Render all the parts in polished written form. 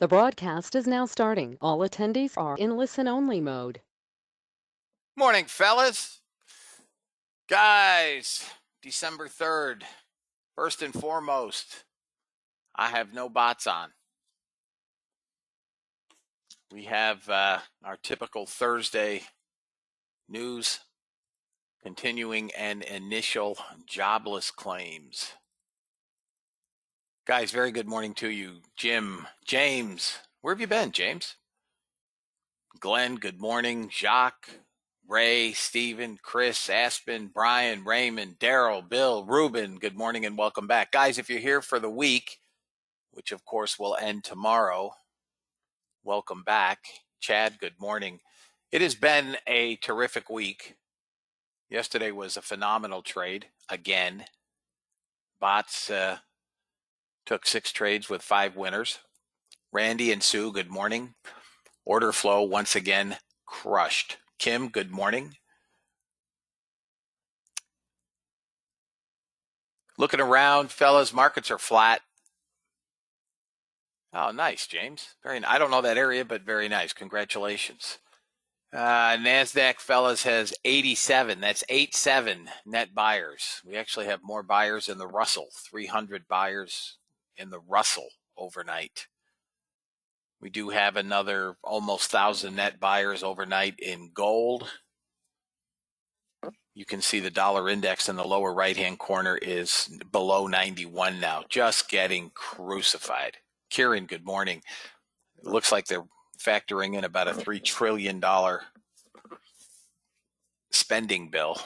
The broadcast is now starting. All attendees are in listen-only mode. Morning, fellas. Guys, December 3rd. First and foremost, I have no bots on. We have our typical Thursday news, continuing and initial jobless claims. Guys, very good morning to you. Jim, James, where have you been, James? Glenn, good morning. Jacques, Ray, Stephen, Chris, Aspen, Brian, Raymond, Daryl, Bill, Ruben, good morning and welcome back. Guys, if you're here for the week, which of course will end tomorrow, welcome back. Chad, good morning. It has been a terrific week. Yesterday was a phenomenal trade again. Bots took 6 trades with 5 winners. Randy and Sue, good morning. Order flow once again crushed. Kim, good morning. Looking around, fellas, markets are flat. Oh, nice, James. I don't know that area, but very nice. Congratulations. NASDAQ, fellas, has 87. That's 87 net buyers. We actually have more buyers in the Russell, 300 buyers in the Russell overnight. We do have another almost 1,000 net buyers overnight in gold. You can see the dollar index in the lower right-hand corner is below 91 now, just getting crucified. Kieran, good morning. It looks like they're factoring in about a $3 trillion spending bill.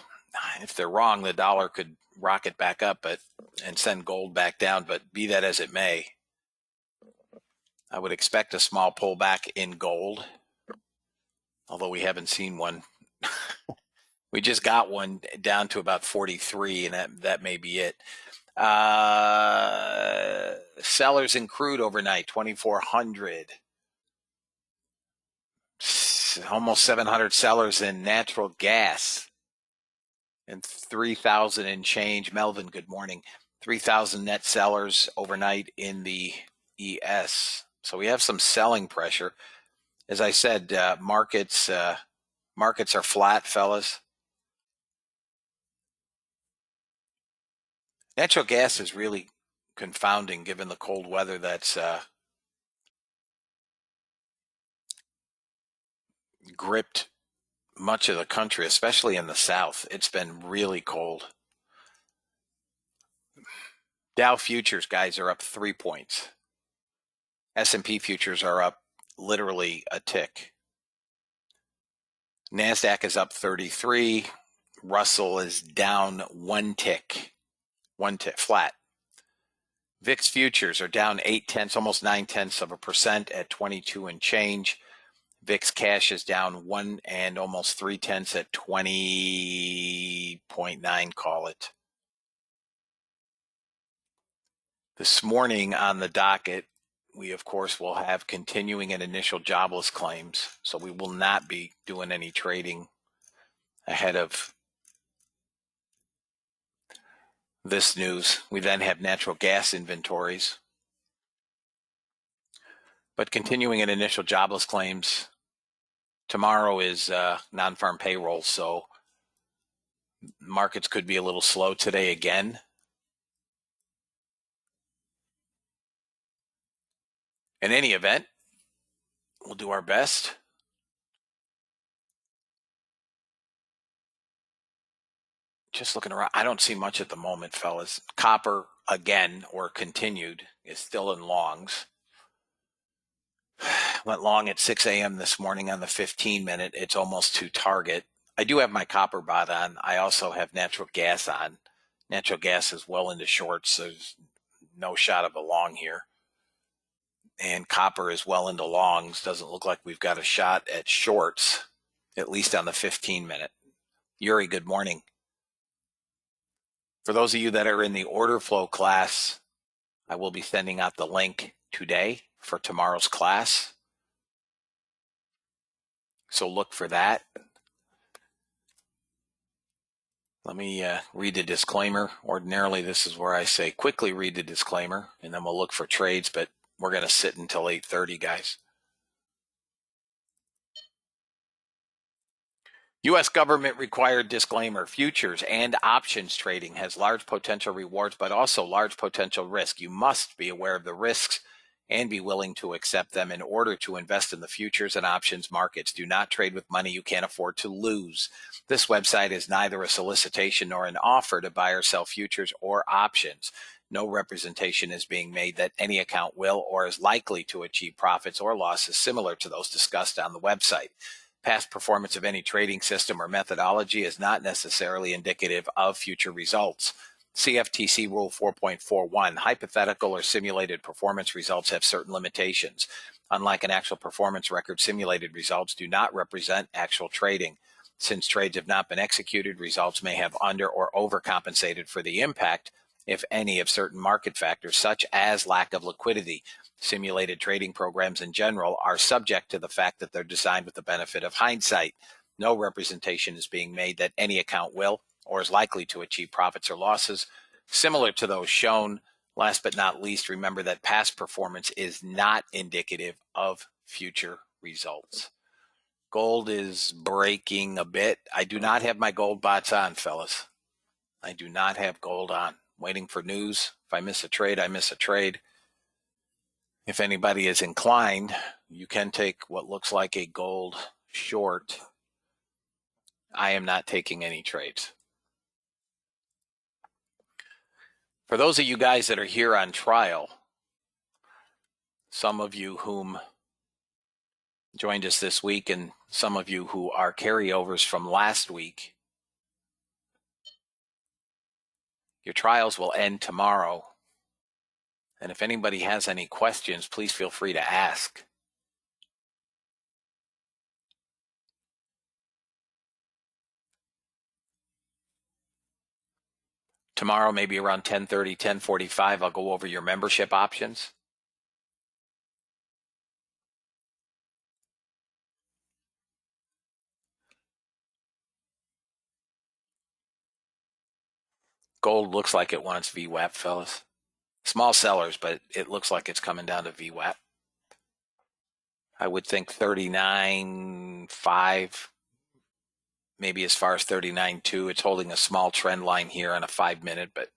If they're wrong, the dollar could rocket back up and send gold back down, but be that as it may, I would expect a small pullback in gold, although we haven't seen one. We just got one down to about 43, and that may be it. Sellers in crude overnight, 2,400. Almost 700 sellers in natural gas. And 3,000 and change. Melvin, good morning. 3,000 net sellers overnight in the ES. So we have some selling pressure. As I said, markets are flat, fellas. Natural gas is really confounding given the cold weather that's gripped much of the country, especially in the South. It's been really cold. Dow futures, guys, are up 3 points. S&P futures are up literally a tick. NASDAQ is up 33. Russell is down 1 tick, flat. VIX futures are down 0.8, almost 0.9% at 22 and change. VIX cash is down 1 and almost 0.3 at 20.9, call it. This morning on the docket, we of course will have continuing and initial jobless claims, so we will not be doing any trading ahead of this news. We then have natural gas inventories. But continuing and initial jobless claims, tomorrow is non-farm payroll, so markets could be a little slow today again. In any event, we'll do our best. Just looking around, I don't see much at the moment, fellas. Copper, again, or continued, is still in longs. Went long at 6 a.m. this morning on the 15-minute. It's almost to target. I do have my copper bot on. I also have natural gas on. Natural gas is well into shorts, so there's no shot of a long here. And copper is well into longs. Doesn't look like we've got a shot at shorts, at least on the 15-minute. Yuri, good morning. For those of you that are in the order flow class, I will be sending out the link today for tomorrow's class. So look for that. Let me read the disclaimer. Ordinarily, this is where I say quickly read the disclaimer, and then we'll look for trades. But we're going to sit until 8:30, guys. U.S. government required disclaimer: futures and options trading has large potential rewards, but also large potential risk. You must be aware of the risks and be willing to accept them in order to invest in the futures and options markets. Do not trade with money you can't afford to lose. This website is neither a solicitation nor an offer to buy or sell futures or options. No representation is being made that any account will or is likely to achieve profits or losses similar to those discussed on the website. Past performance of any trading system or methodology is not necessarily indicative of future results. CFTC Rule 4.41, hypothetical or simulated performance results have certain limitations. Unlike an actual performance record, simulated results do not represent actual trading. Since trades have not been executed, results may have under or overcompensated for the impact, if any, of certain market factors, such as lack of liquidity. Simulated trading programs in general are subject to the fact that they're designed with the benefit of hindsight. No representation is being made that any account will or is likely to achieve profits or losses similar to those shown. Last but not least, remember that past performance is not indicative of future results. Gold is breaking a bit. I do not have my gold bots on, fellas. I do not have gold on. Waiting for news. If I miss a trade, I miss a trade. If anybody is inclined, you can take what looks like a gold short. I am not taking any trades. For those of you guys that are here on trial, some of you whom joined us this week and some of you who are carryovers from last week, your trials will end tomorrow. And if anybody has any questions, please feel free to ask. Tomorrow, maybe around 10:30, 10:45, I'll go over your membership options. Gold looks like it wants VWAP, fellas. Small sellers, but it looks like it's coming down to VWAP. I would think 39.5, maybe as far as 39.2. It's holding a small trend line here on a 5-minute, but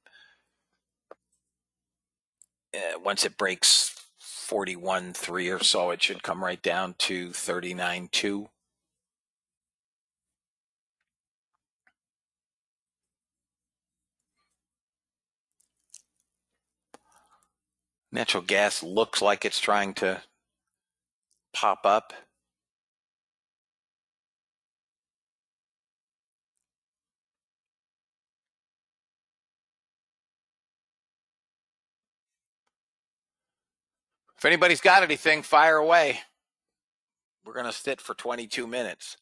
once it breaks 41.3 or so, it should come right down to 39.2. Natural gas looks like it's trying to pop up. If anybody's got anything, fire away. We're going to sit for 22 minutes.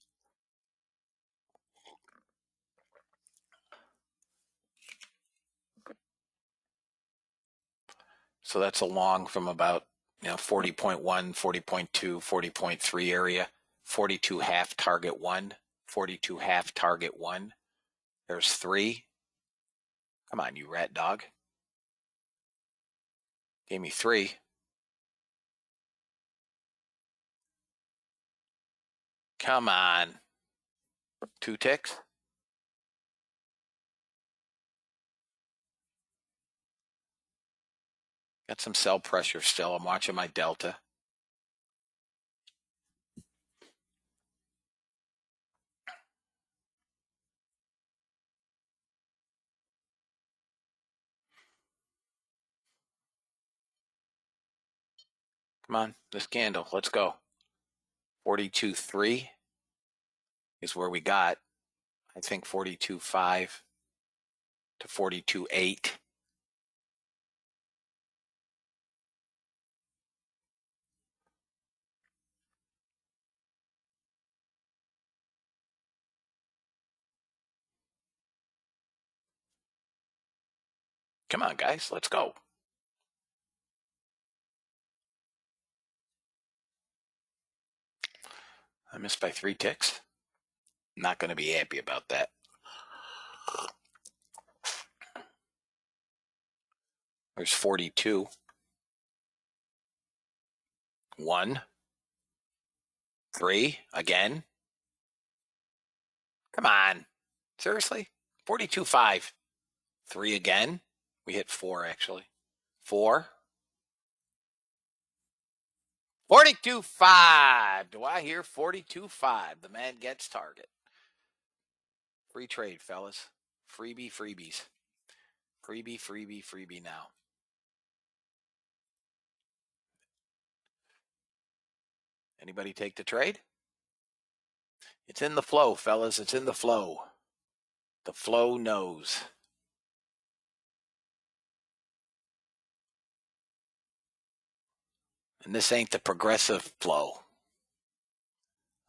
So that's along from about 40.1, 40.2, 40.3 area, 42 half target 1, 42 half target 1. There's 3. Come on, you rat dog. Gave me 3. Come on. 2 ticks. Got some sell pressure still. I'm watching my delta. Come on, this candle. Let's go. 42.3 is where we got. I think 42.5 to 42.8. Come on, guys. Let's go. I missed by 3 ticks. Not going to be happy about that. There's 42. 1, 3, again. Come on. Seriously? 42.5. 3 again. We hit 4, actually. 4. 42.5. Do I hear 42.5? The man gets target. Free trade, fellas. Freebies. Freebie now. Anybody take the trade? It's in the flow, fellas. It's in the flow. The flow knows. And this ain't the progressive flow.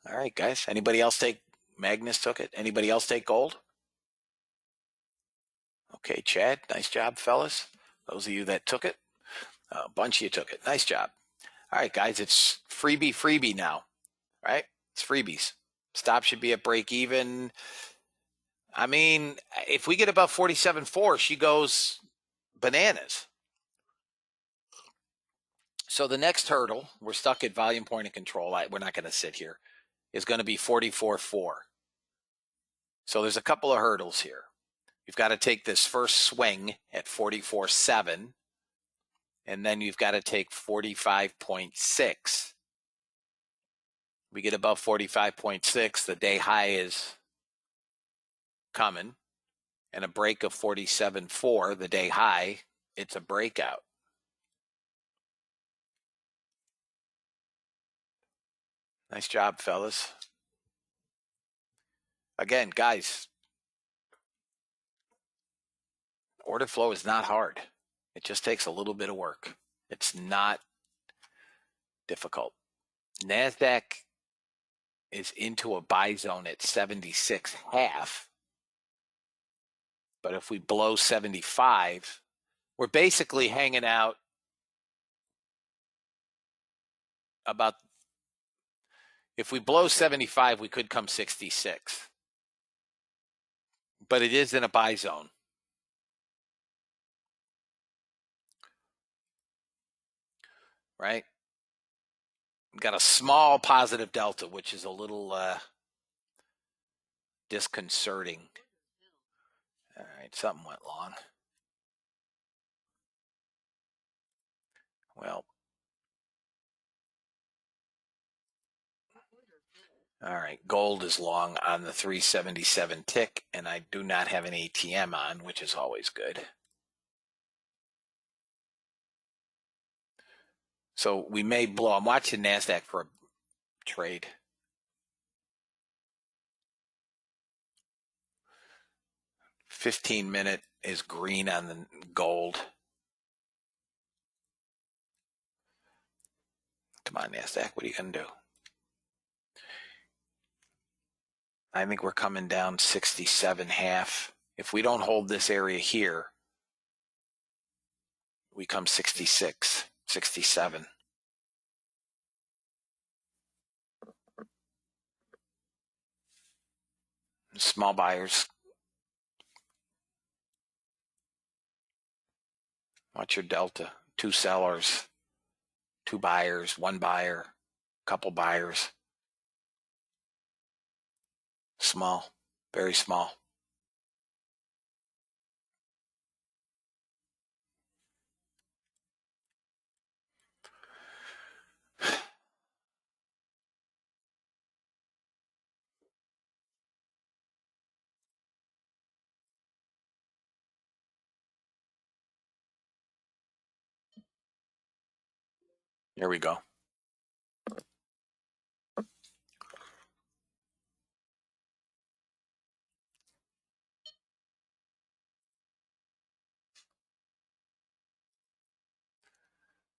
All right, guys. Anybody else take? Magnus took it. Anybody else take gold? Okay, Chad. Nice job, fellas. Those of you that took it, a bunch of you took it. Nice job. All right, guys. It's freebie now, right? It's freebies. Stop should be at break even. I mean, if we get above 47.4, she goes bananas. So the next hurdle, we're stuck at volume point of control. We're not going to sit here, is going to be 44.4. So there's a couple of hurdles here. You've got to take this first swing at 44.7, and then you've got to take 45.6. We get above 45.6, the day high is coming, and a break of 47.4, the day high, it's a breakout. Nice job, fellas. Again, guys, order flow is not hard. It just takes a little bit of work. It's not difficult. NASDAQ is into a buy zone at 76.5. But if we blow 75, we're basically hanging out about, if we blow 75, we could come 66. But it is in a buy zone. Right? We've got a small positive delta, which is a little disconcerting. All right, something went long. Well, all right, gold is long on the 377 tick, and I do not have an ATM on, which is always good. So we may blow. I'm watching NASDAQ for a trade. $15-minute is green on the gold. Come on, NASDAQ. What are you going to do? I think we're coming down 67.5. If we don't hold this area here, we come 66, 67. Small buyers. Watch your delta. 2 sellers, 2 buyers, 1 buyer, couple buyers. Small, very small. Here we go.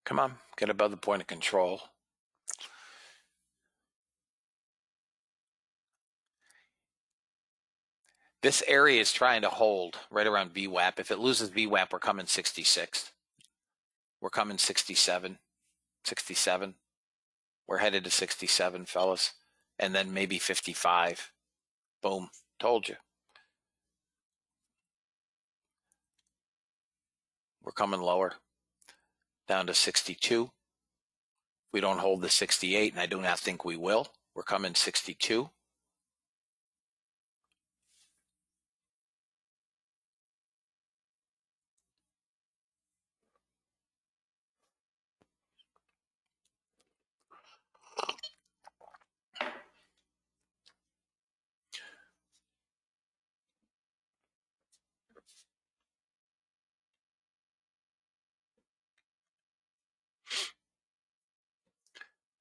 Come on, get above the point of control. This area is trying to hold right around VWAP. If it loses VWAP, we're coming 66. We're coming 67, 67. We're headed to 67, fellas. And then maybe 55. Boom. Told you. We're coming lower. Down to 62. We don't hold the 68, and I do not think we will. We're coming 62.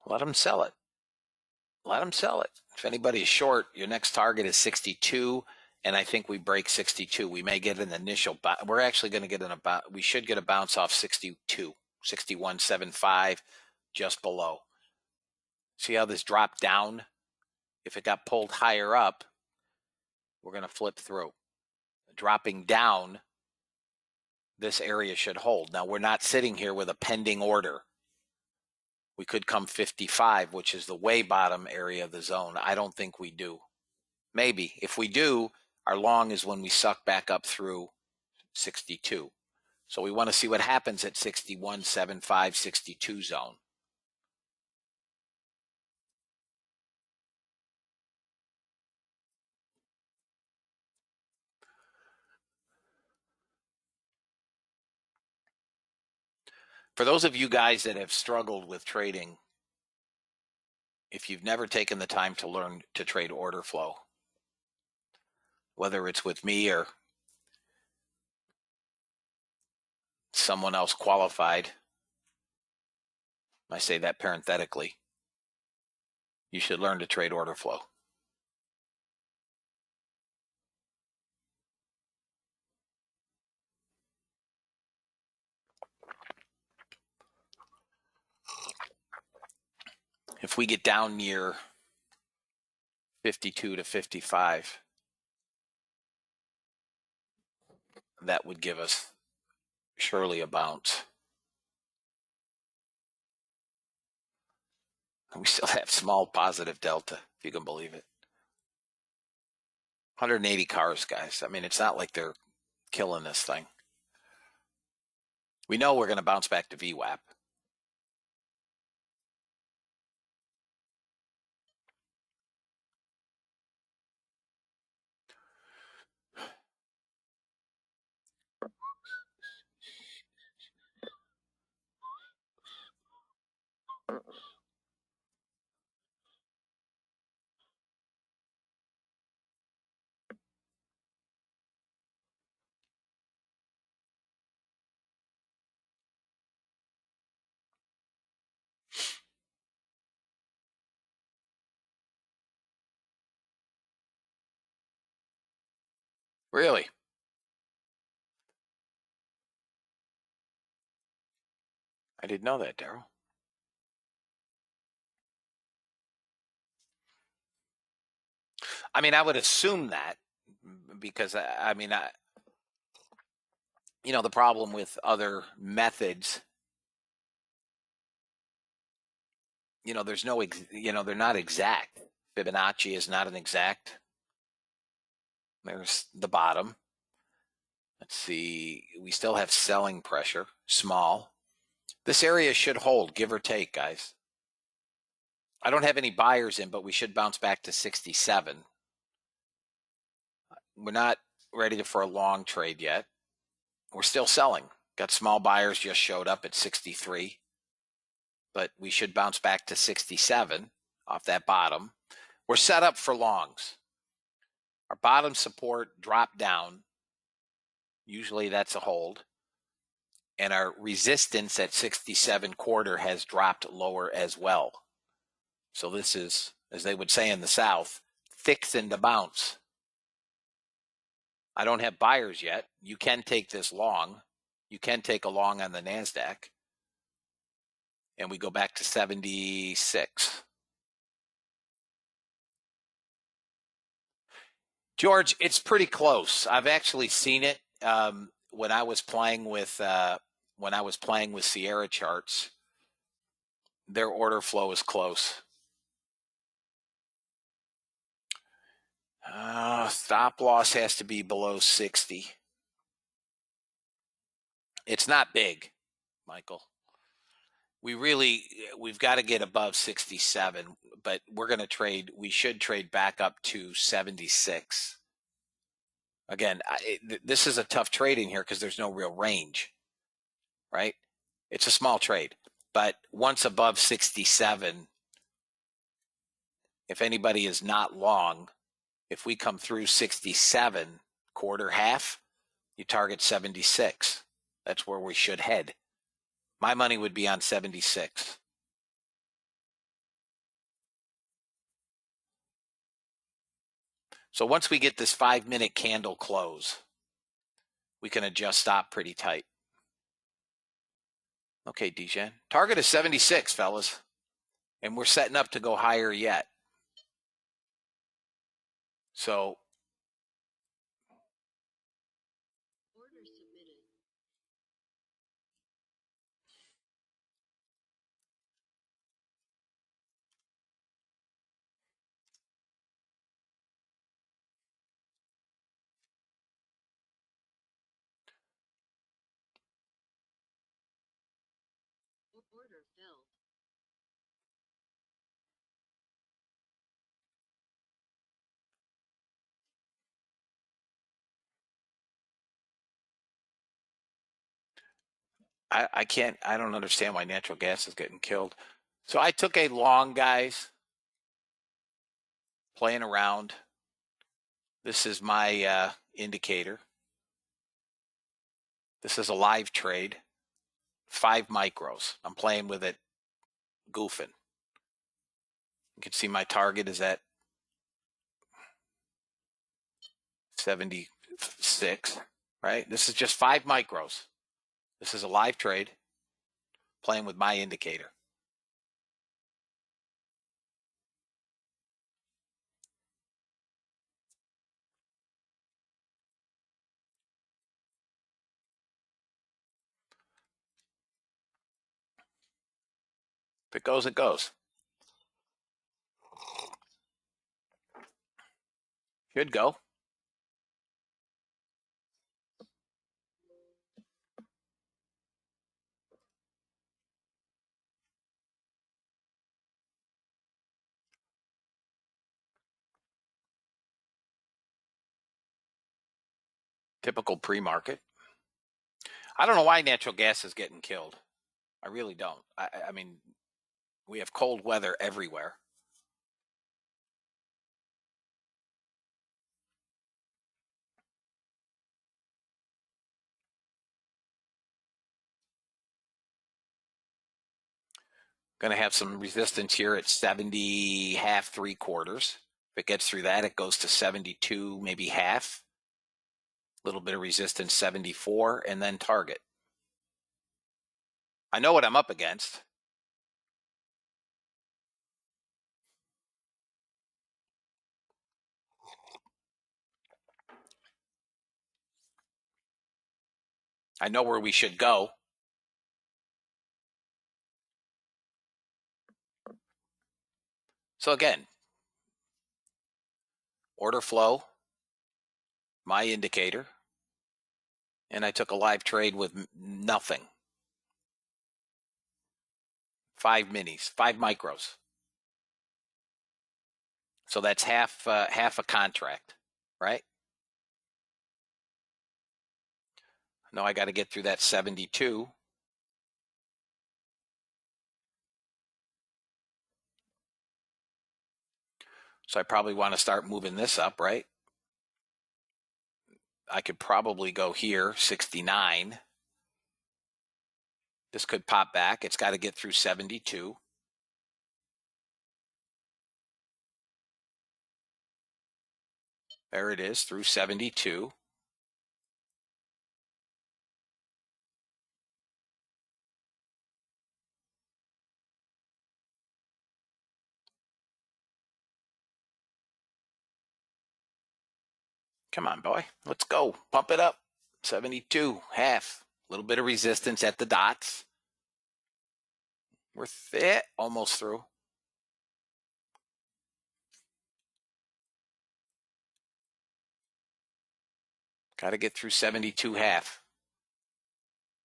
Let them sell it. Let them sell it. If anybody's short, your next target is 62, and I think we break 62. We may get an initial, we're actually going to get we should get a bounce off 62, 61.75, just below. See how this dropped down? If it got pulled higher up, we're going to flip through. Dropping down, this area should hold. Now, we're not sitting here with a pending order. We could come 55, which is the way bottom area of the zone. I don't think we do. Maybe. If we do, our long is when we suck back up through 62. So we want to see what happens at 61, 75, 62 zone. For those of you guys that have struggled with trading, if you've never taken the time to learn to trade order flow, whether it's with me or someone else qualified, I say that parenthetically, you should learn to trade order flow. If we get down near 52 to 55, that would give us surely a bounce. We still have small positive delta, if you can believe it. 180 cars, guys. I mean, it's not like they're killing this thing. We know we're going to bounce back to VWAP. Really? I didn't know that, Daryl. I mean, I would assume that because, I mean, the problem with other methods, there's no, they're not exact. Fibonacci is not an exact. There's the bottom. Let's see. We still have selling pressure, small. This area should hold, give or take, guys. I don't have any buyers in, but we should bounce back to 67. We're not ready for a long trade yet. We're still selling. Got small buyers just showed up at 63. But we should bounce back to 67 off that bottom. We're set up for longs. Our bottom support dropped down. Usually that's a hold. And our resistance at 67.25 has dropped lower as well. So this is, as they would say in the South, fixing to bounce. I don't have buyers yet. You can take this long. You can take a long on the NASDAQ. And we go back to 76. George, it's pretty close. I've actually seen it when I was playing with Sierra charts. Their order flow is close. Stop loss has to be below 60. It's not big, Michael. we've got to get above 67, but we should trade back up to 76. Again, this is a tough trade in here because there's no real range, right? It's a small trade, but once above 67, if anybody is not long, if we come through 67, quarter, half, you target 76. That's where we should head. My money would be on 76. So once we get this 5-minute candle close, we can adjust stop pretty tight. Okay, Dijon. Target is 76, fellas. And we're setting up to go higher yet. So Order submitted. Order filled. I don't understand why natural gas is getting killed. So I took a long, guys, playing around. This is my indicator. This is a live trade, 5 micros. I'm playing with it, goofing. You can see my target is at 76, right? This is just 5 micros. This is a live trade, playing with my indicator. If it goes, it goes. Should go. Typical pre-market. I don't know why natural gas is getting killed. I really don't. I mean, we have cold weather everywhere. Going to have some resistance here at 70, half, 3/4. If it gets through that, it goes to 72, maybe half. A little bit of resistance, 74, and then target. I know what I'm up against. I know where we should go. So again, order flow, my indicator, and I took a live trade with nothing. 5 minis, 5 micros. So that's half a contract, right? No, I got to get through that 72. So I probably want to start moving this up, right? I could probably go here, 69. This could pop back. It's got to get through 72. There it is, through 72. Come on, boy. Let's go. Pump it up. 72, half. A little bit of resistance at the dots. We're almost through. Got to get through 72, half.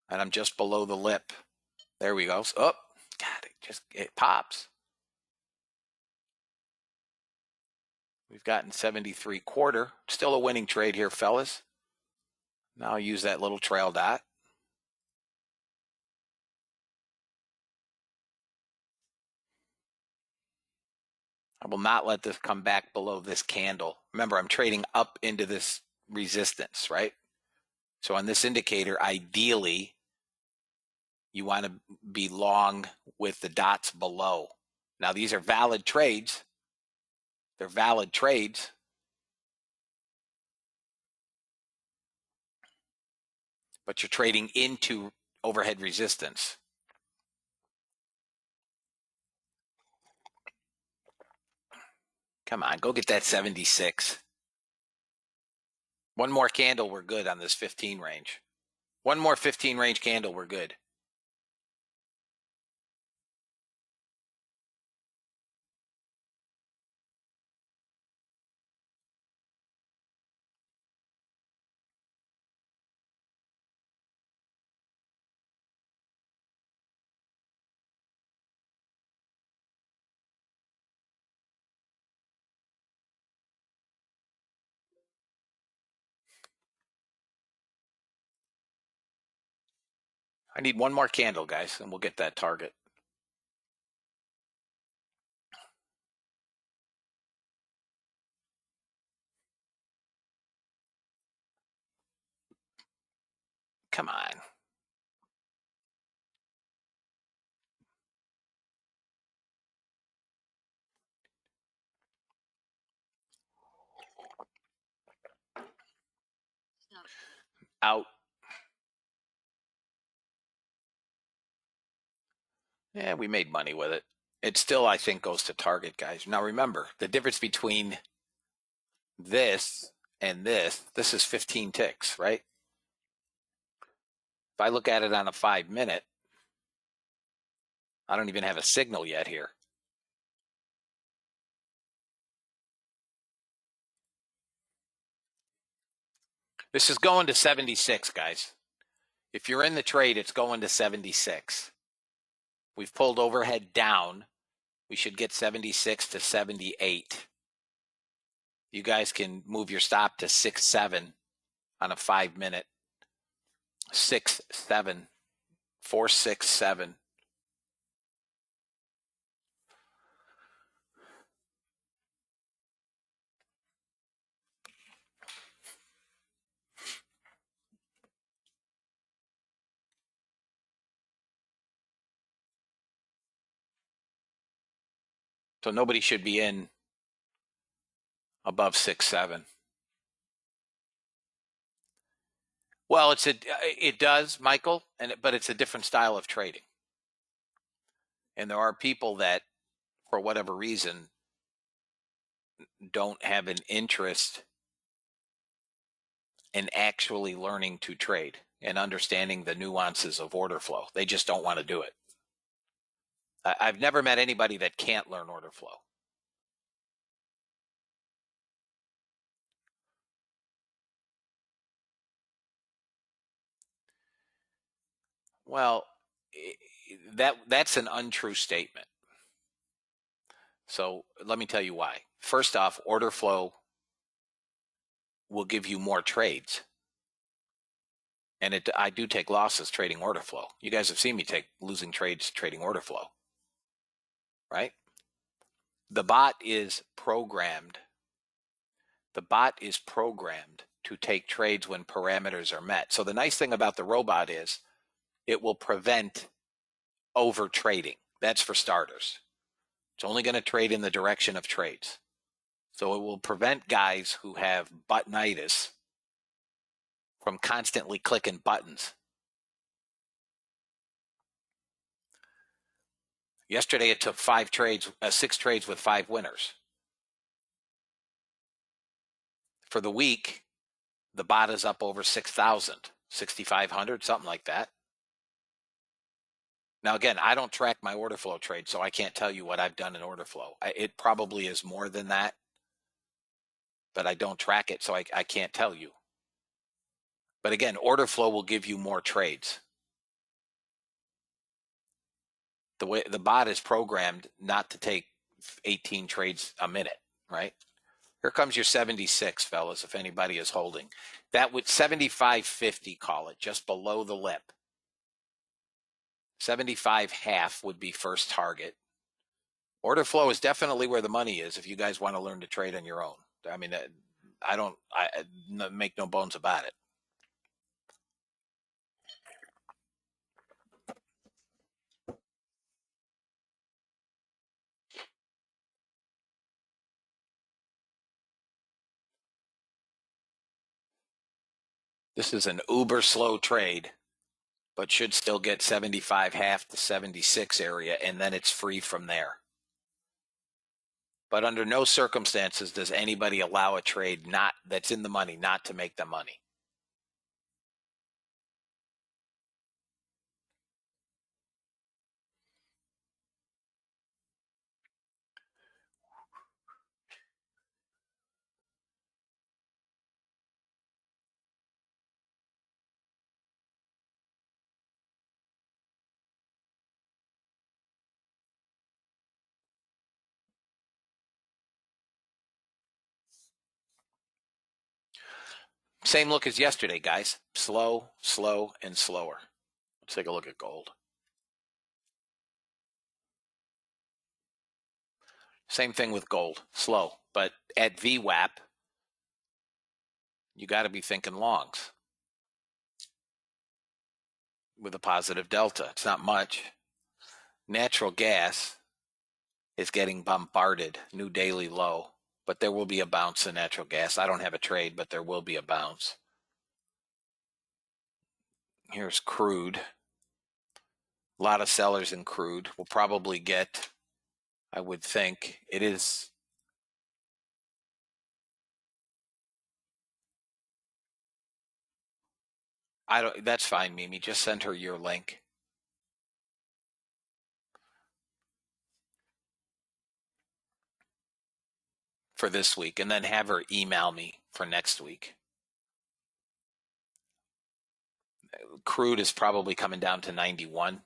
And I'm just below the lip. There we go. Oh, God, it pops. We've gotten 73.25. Still a winning trade here, fellas. Now I'll use that little trail dot. I will not let this come back below this candle. Remember, I'm trading up into this resistance, right? So on this indicator, ideally, you want to be long with the dots below. Now, these are valid trades. They're valid trades. But you're trading into overhead resistance. Come on, go get that 76. One more candle, we're good on this 15 range. One more 15 range candle, we're good. I need one more candle, guys, and we'll get that target. Come on. Stop. Out. Yeah, we made money with it. It still, I think, goes to target, guys. Now, remember, the difference between this and this is 15 ticks, right? If I look at it on a 5-minute, I don't even have a signal yet here. This is going to 76, guys. If you're in the trade, it's going to 76. We've pulled overhead down. We should get 76 to 78. You guys can move your stop to 6-7 on a 5-minute. 6-7. 4-6-7. So nobody should be in above 6-7. Well, it does, Michael, but it's a different style of trading. And there are people that, for whatever reason, don't have an interest in actually learning to trade and understanding the nuances of order flow. They just don't want to do it. I've never met anybody that can't learn order flow. Well, that's an untrue statement. So let me tell you why. First off, order flow will give you more trades. And I do take losses trading order flow. You guys have seen me take losing trades trading order flow, right? The bot is programmed. The bot is programmed to take trades when parameters are met. So the nice thing about the robot is it will prevent over trading. That's for starters. It's only going to trade in the direction of trades. So it will prevent guys who have buttonitis from constantly clicking buttons. Yesterday it took 6 trades with 5 winners. For the week, the bot is up over 6,000, 6,500, something like that. Now, again, I don't track my order flow trade, so I can't tell you what I've done in order flow. It probably is more than that, but I don't track it, so I can't tell you. But again, order flow will give you more trades. The way the bot is programmed not to take 18 trades a minute, right? Here comes your 76, fellas, if anybody is holding. That would 75.50, call it, just below the lip. 75 half would be first target. Order flow is definitely where the money is if you guys want to learn to trade on your own. I mean, I make no bones about it. This is an uber slow trade, but should still get 75 half to 76 area, and then it's free from there. But under no circumstances does anybody allow a trade that's in the money not to make the money. Same look as yesterday, guys. Slow, slow, and slower. Let's take a look at gold. Same thing with gold. Slow. But at VWAP, you got to be thinking longs with a positive delta. It's not much. Natural gas is getting bombarded. New daily low. But there will be a bounce in natural gas. I don't have a trade, but there will be a bounce. Here's crude. A lot of sellers in crude. We'll probably get, I would think, it is. That's fine, Mimi. Just send her your link. For this week, and then have her email me for next week. Crude is probably coming down to 91.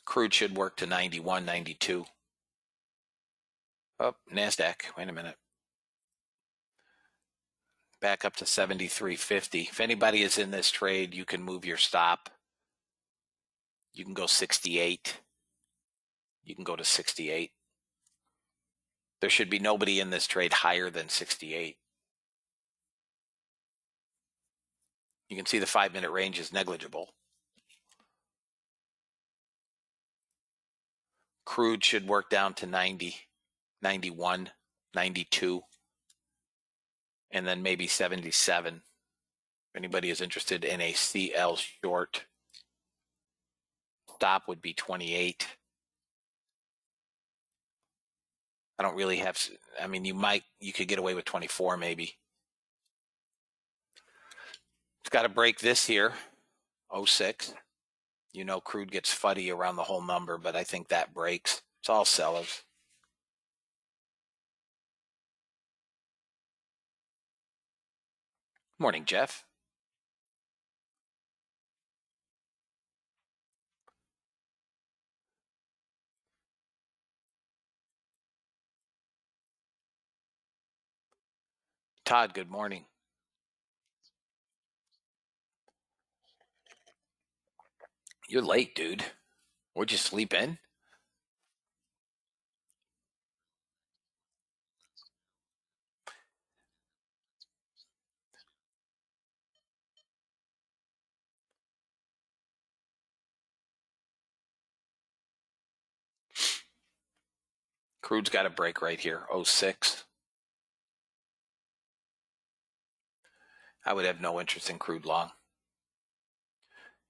Crude should work to 91, 92. Oh, NASDAQ. Wait a minute. Back up to 73.50. If anybody is in this trade, you can move your stop. You can go 68. You can go to 68. There should be nobody in this trade higher than 68. You can see the 5-minute range is negligible. Crude should work down to 90, 91, 92, and then maybe 77. If anybody is interested in a CL short, stop would be 28. I don't really have, I mean, you could get away with 24 maybe. It's got to break this here, 06. You know, crude gets fuddy around the whole number, but I think that breaks. It's all sellers. Morning, Jeff. Todd, good morning. You're late, dude. Where'd you sleep in? Crude's got a break right here, 06. I would have no interest in crude long.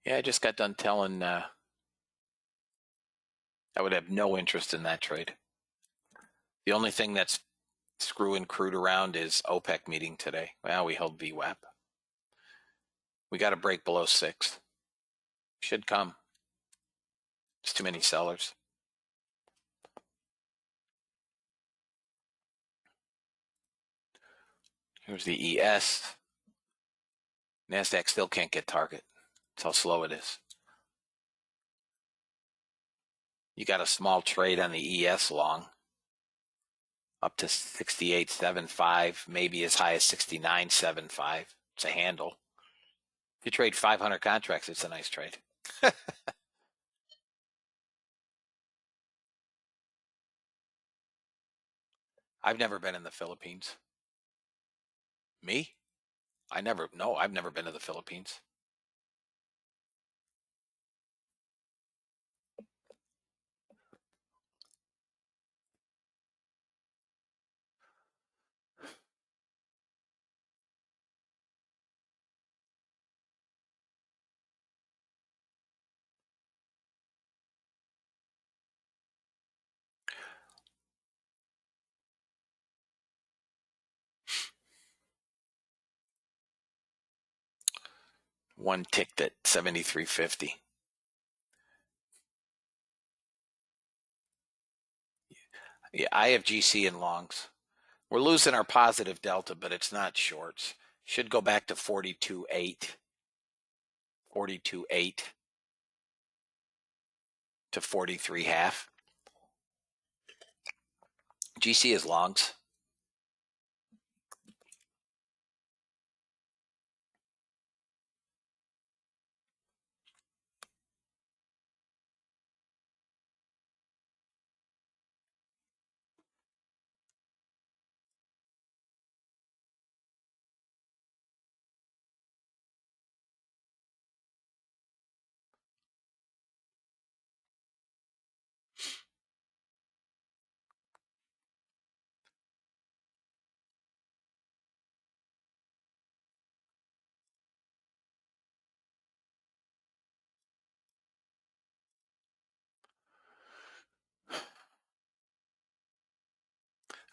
Yeah, I just got done telling I would have no interest in that trade. The only thing that's screwing crude around is OPEC meeting today. Well, we held VWAP. We got to break below 6. Should come. There's too many sellers. Here's the ES. NASDAQ still can't get target. That's how slow it is. You got a small trade on the ES long, up to 68.75, maybe as high as 69.75. It's a handle. If you trade 500 contracts, it's a nice trade. I've never been in the Philippines. Me? I've never been to the Philippines. One ticked at 73.50. Yeah, I have GC in longs. We're losing our positive delta, but it's not shorts. Should go back to 42.8. 42.8 to 43.5. GC is longs.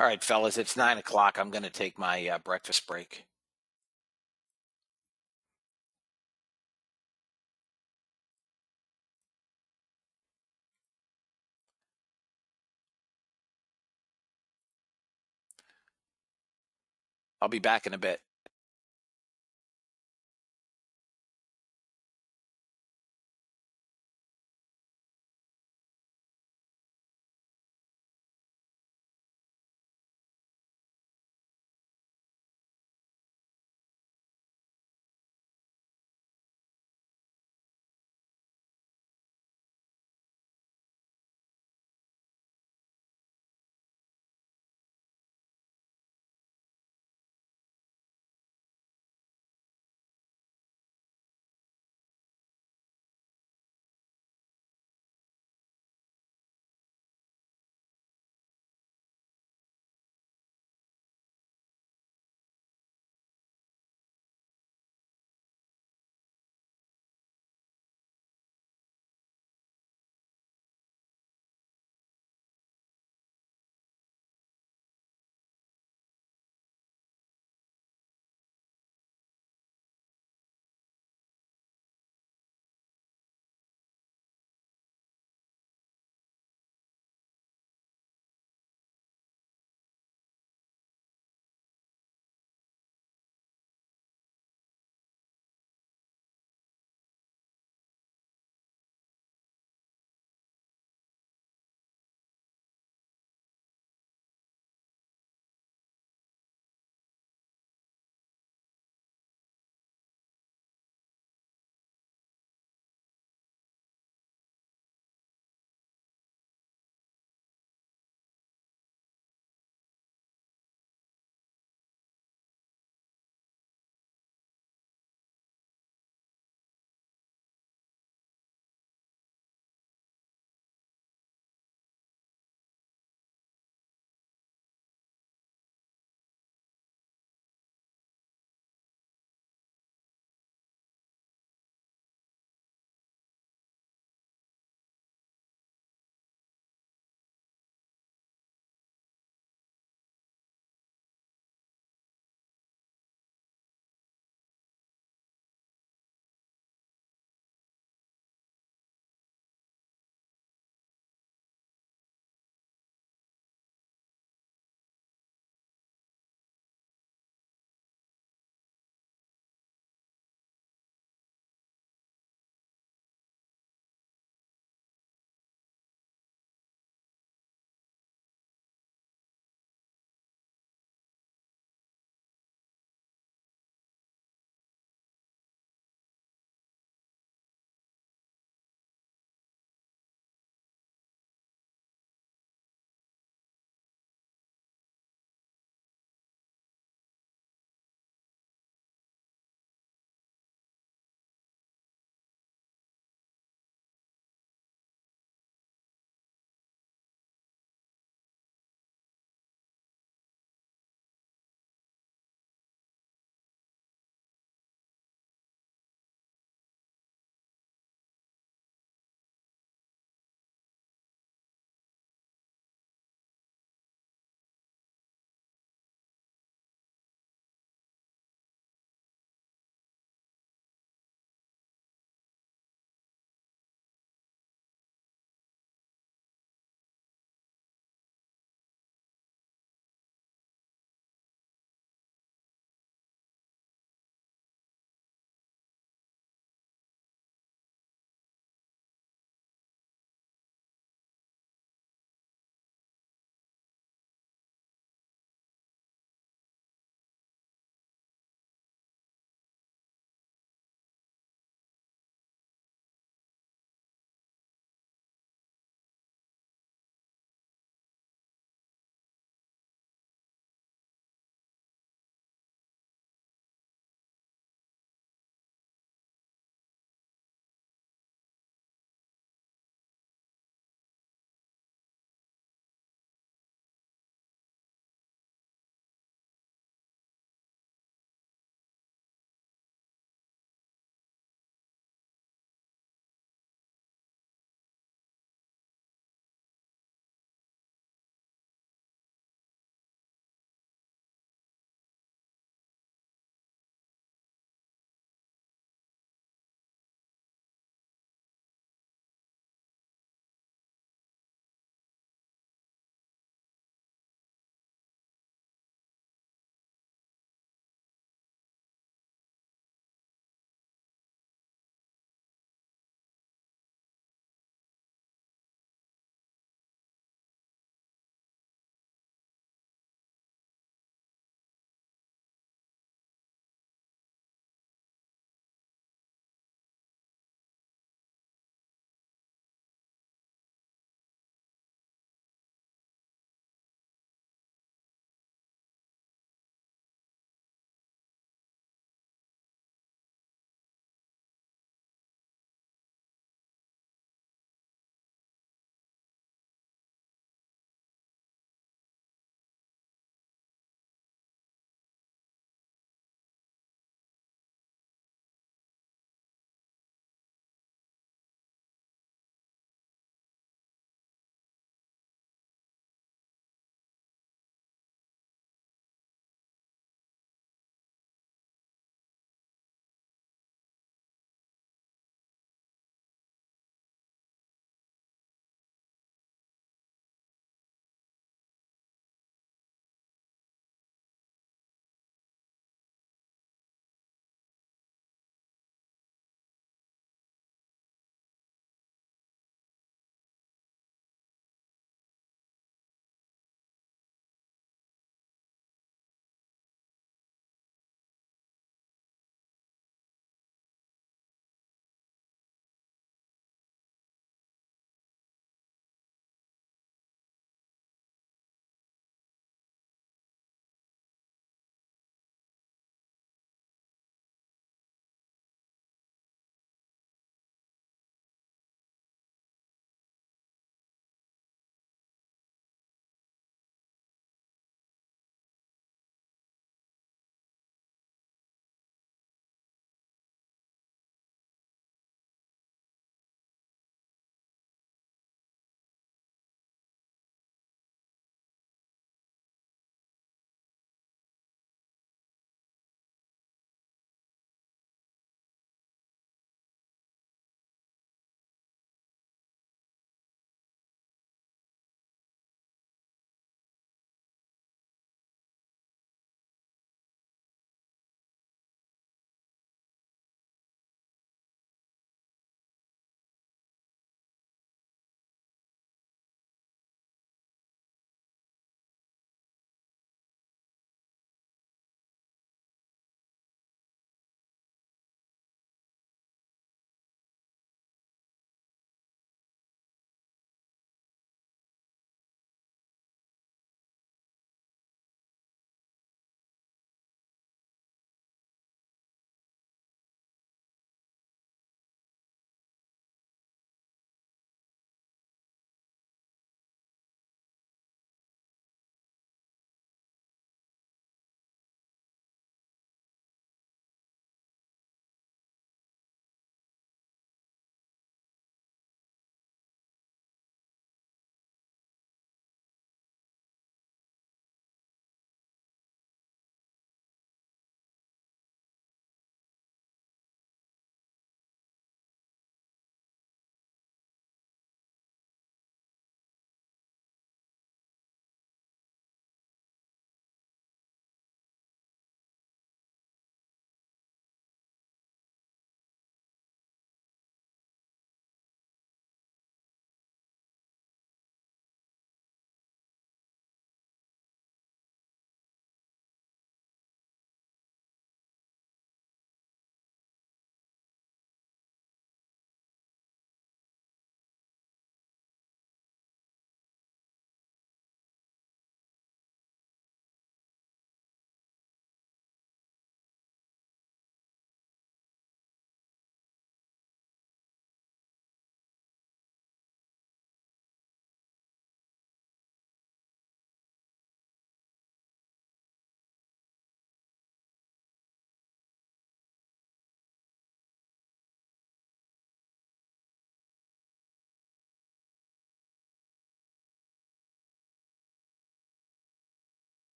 All right, fellas, it's 9 o'clock. I'm going to take my breakfast break. I'll be back in a bit.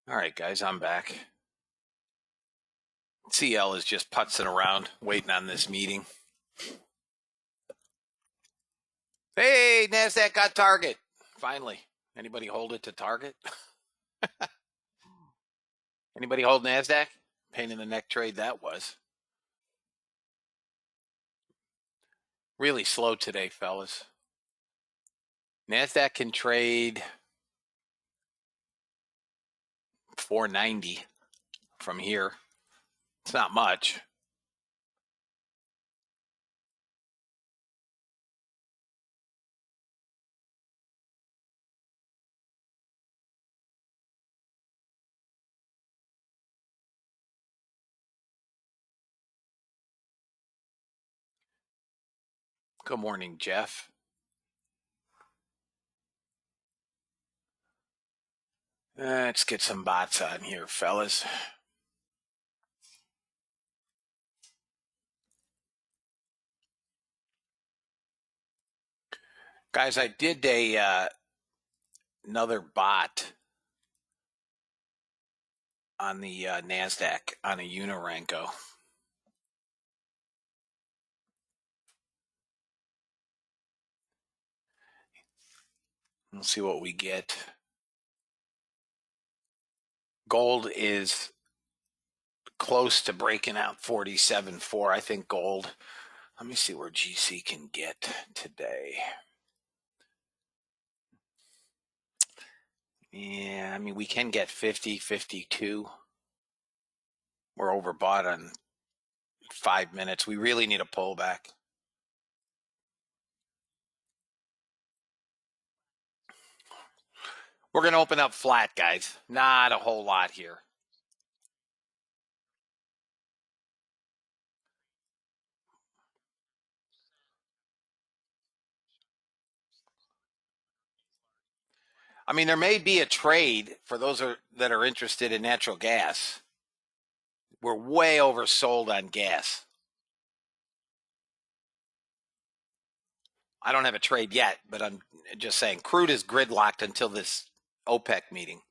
All right, guys, I'm back. CL is just putzing around, waiting on this meeting. Hey, NASDAQ got target. Finally. Anybody hold it to target? Anybody hold NASDAQ? Pain in the neck trade that was. Really slow today, fellas. NASDAQ can trade 490 from here. It's not much. Good morning, Jeff. Let's get some bots on here, fellas. Guys, I did another bot on the NASDAQ on a Unirenko. We'll see what we get. Gold is close to breaking out 47.4. I think gold. Let me see where GC can get today. Yeah, I mean, we can get 50, 52. We're overbought on 5 minutes. We really need a pullback. We're going to open up flat, guys. Not a whole lot here. I mean, there may be a trade for those that are interested in natural gas. We're way oversold on gas. I don't have a trade yet, but I'm just saying crude is gridlocked until this OPEC meeting,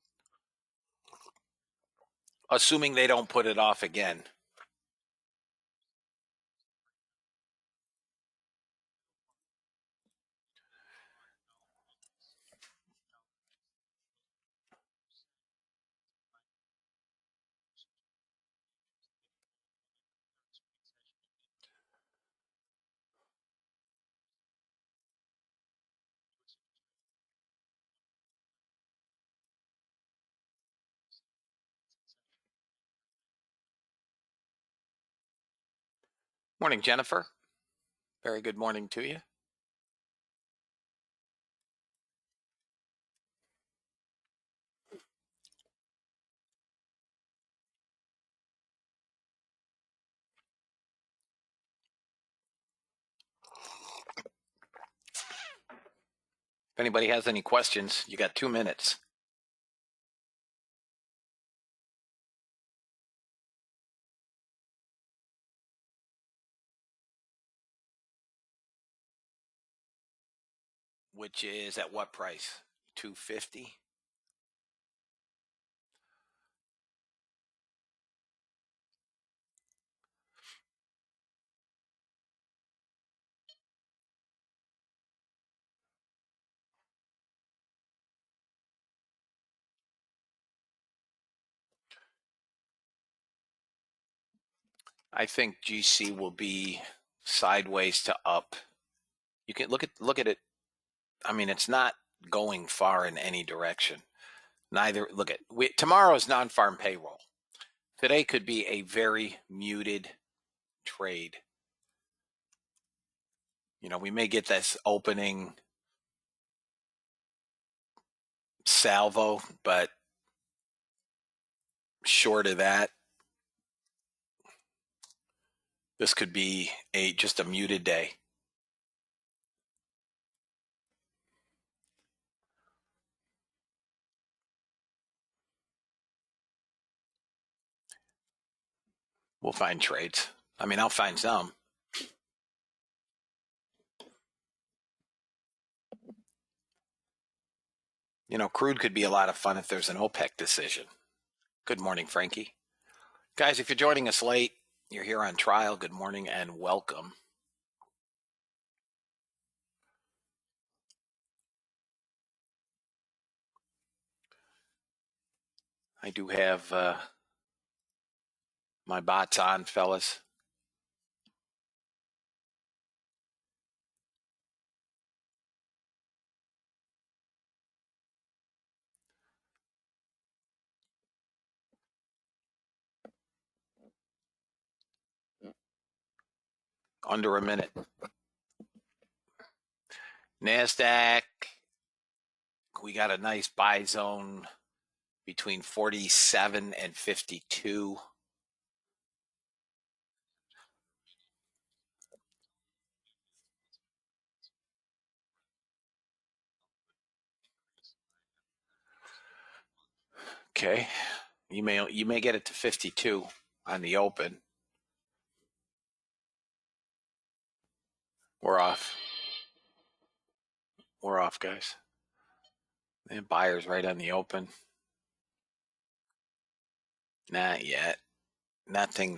assuming they don't put it off again. Morning, Jennifer. Very good morning to you. If anybody has any questions, you got 2 minutes. Which is at what price? 250. I think GC will be sideways to up. You can look at it. I mean, it's not going far in any direction. Neither. Look at tomorrow's non-farm payroll. Today could be a very muted trade. You know, we may get this opening salvo, but short of that, this could be just a muted day. We'll find trades. I mean, I'll find some. You know, crude could be a lot of fun if there's an OPEC decision. Good morning, Frankie. Guys, if you're joining us late, you're here on trial. Good morning and welcome. I do have my bots on, fellas. Under a minute. NASDAQ, we got a nice buy zone between 47 and 52. Okay. You may get it to 52 on the open. We're off. We're off, guys. And buyers right on the open. Not yet. Nothing.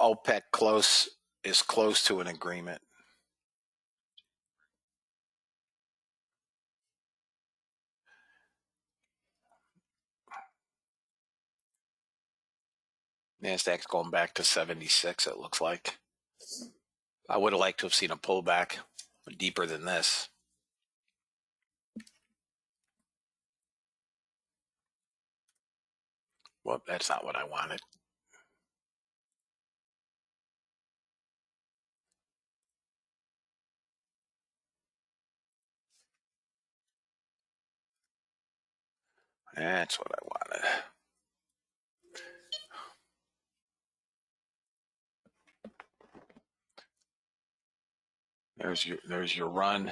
OPEC is close to an agreement. NASDAQ's going back to 76, it looks like. I would have liked to have seen a pullback deeper than this. Well, that's not what I wanted. That's what I wanted. There's your run.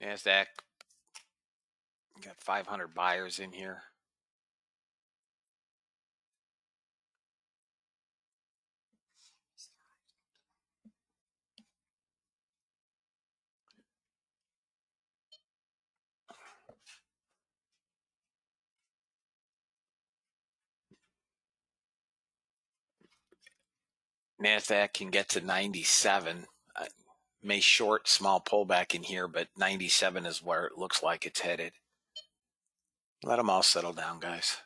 NASDAQ got 500 buyers in here. NASDAQ can get to 97. May short small pullback in here, but 97 is where it looks like it's headed. Let them all settle down, guys.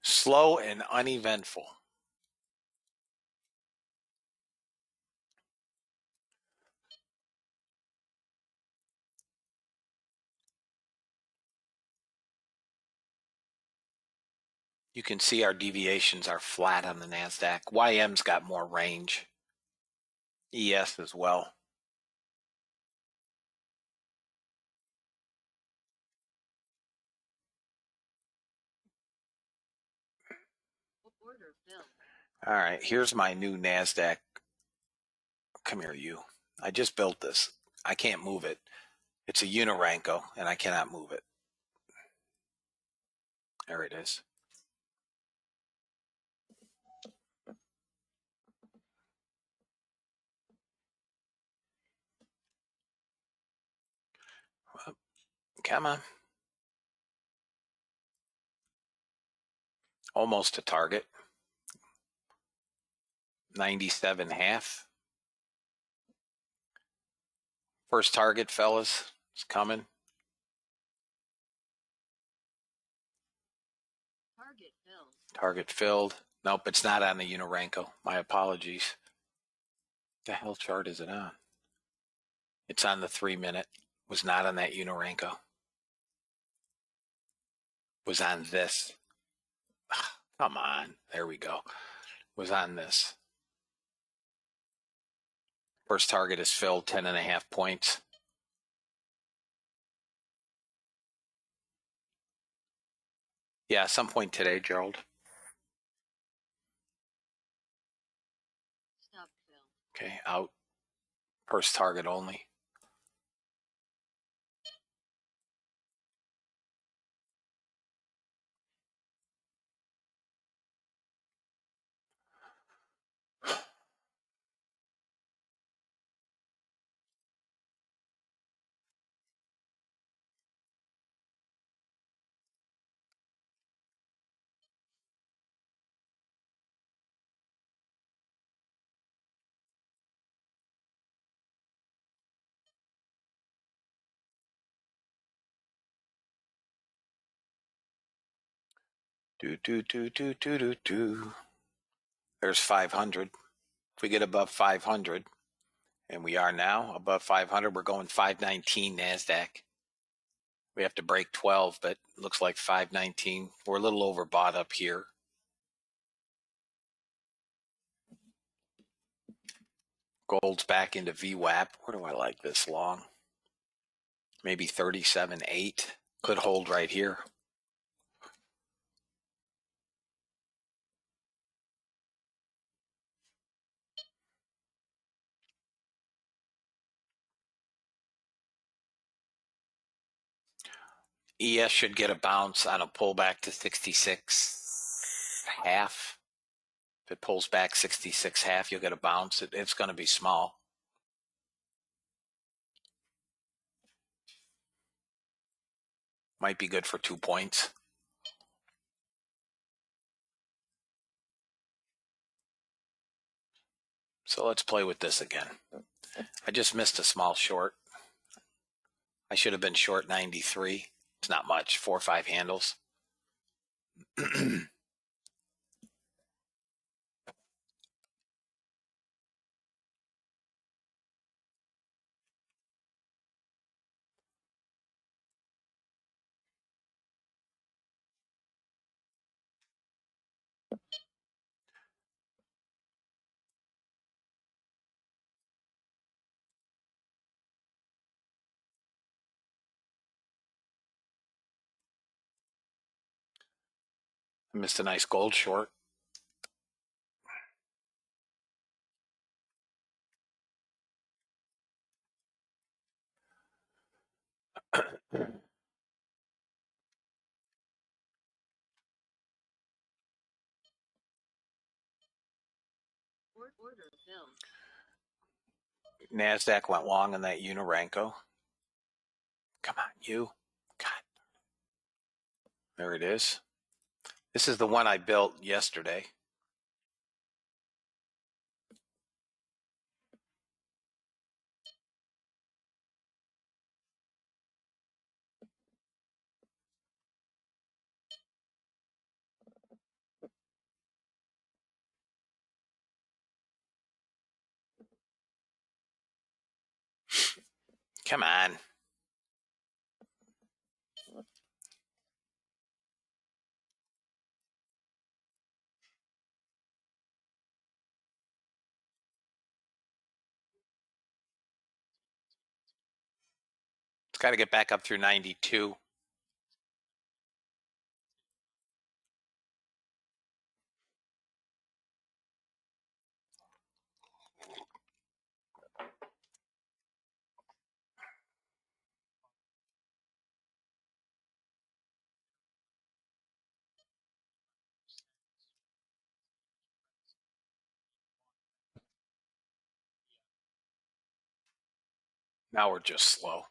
Slow and uneventful. You can see our deviations are flat on the NASDAQ. YM's got more range. ES as well. Order filled. All right, here's my new NASDAQ. Come here, you. I just built this. I can't move it. It's a Uniranko, and I cannot move it. There it is. Come on. Almost to target. 97.5. First target, fellas. It's coming. Target filled. Target filled. Nope, it's not on the Uniranko. My apologies. What the hell chart is it on? It's on the 3 minute, Was not on that Unorenco. Was on this. Come on. There we go. Was on this. First target is filled, 10.5 points. Yeah, some point today, Gerald. Stop fill. Okay, out. First target only. Do. There's 500. If we get above 500, and we are now above 500, we're going 519 NASDAQ. We have to break 12, but looks like 519. We're a little overbought up here. Gold's back into VWAP. Where do I like this long? Maybe 37.8. Could hold right here. ES should get a bounce on a pullback to 66.5. If it pulls back 66.5, you'll get a bounce. It's going to be small. Might be good for 2 points. So let's play with this again. I just missed a small short. I should have been short 93. It's not much, 4 or 5 handles. I missed a nice gold short. Order filled. NASDAQ went long on that Unorenco. Come on, you. God. There it is. This is the one I built yesterday. Come on. It's got to get back up through 92. Now we're just slow.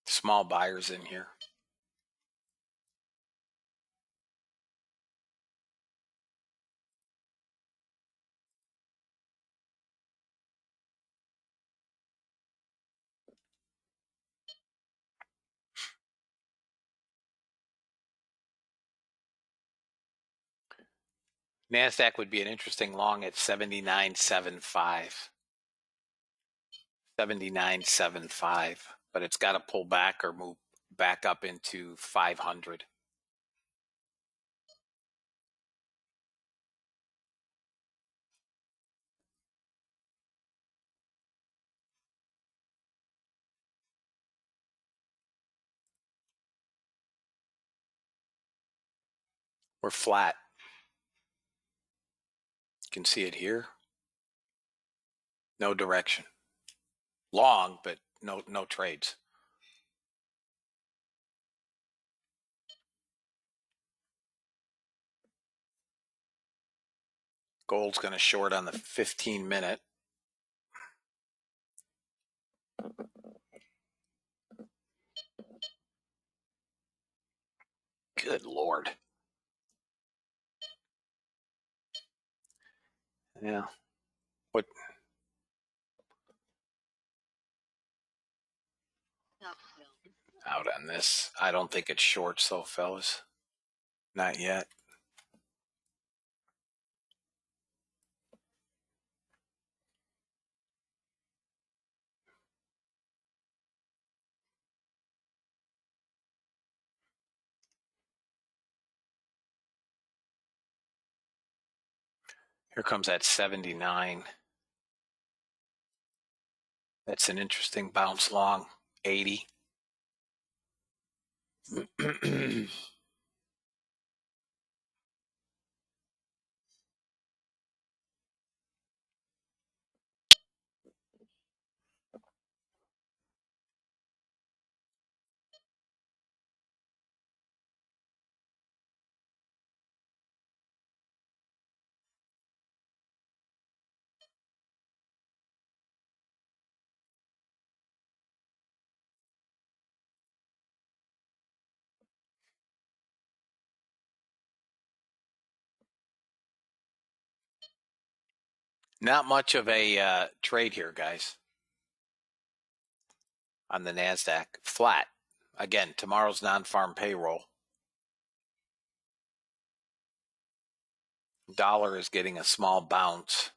Small buyers in here. NASDAQ would be an interesting long at 79.75. 79.75, but it's got to pull back or move back up into 500. We're flat. You can see it here. No direction. Long, but no trades. Gold's going to short on the 15-minute. Good Lord. Yeah. What? Top film. Out on this. I don't think it's shorts though, fellas. Not yet. Here comes that 79. That's an interesting bounce long. 80. Not much of a trade here, guys. On the NASDAQ. Flat. Again, tomorrow's non-farm payroll. Dollar is getting a small bounce.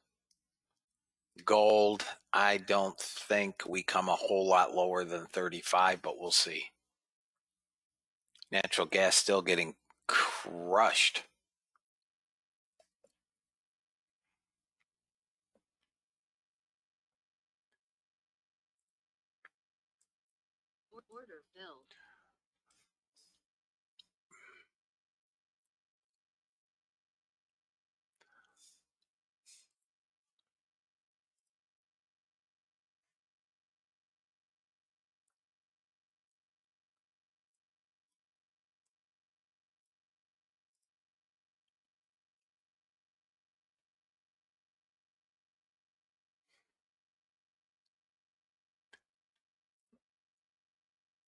Gold, I don't think we come a whole lot lower than 35, but we'll see. Natural gas still getting crushed. Order filled.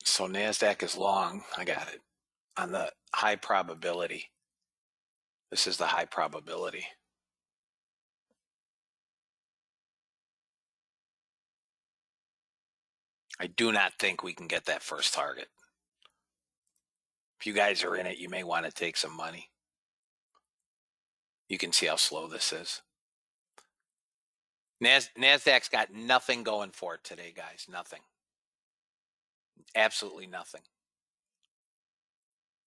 So NASDAQ is long. I got it. On the high probability. This is the high probability. I do not think we can get that first target. If you guys are in it, you may want to take some money. You can see how slow this is. NASDAQ's got nothing going for it today, guys. Nothing. Absolutely nothing.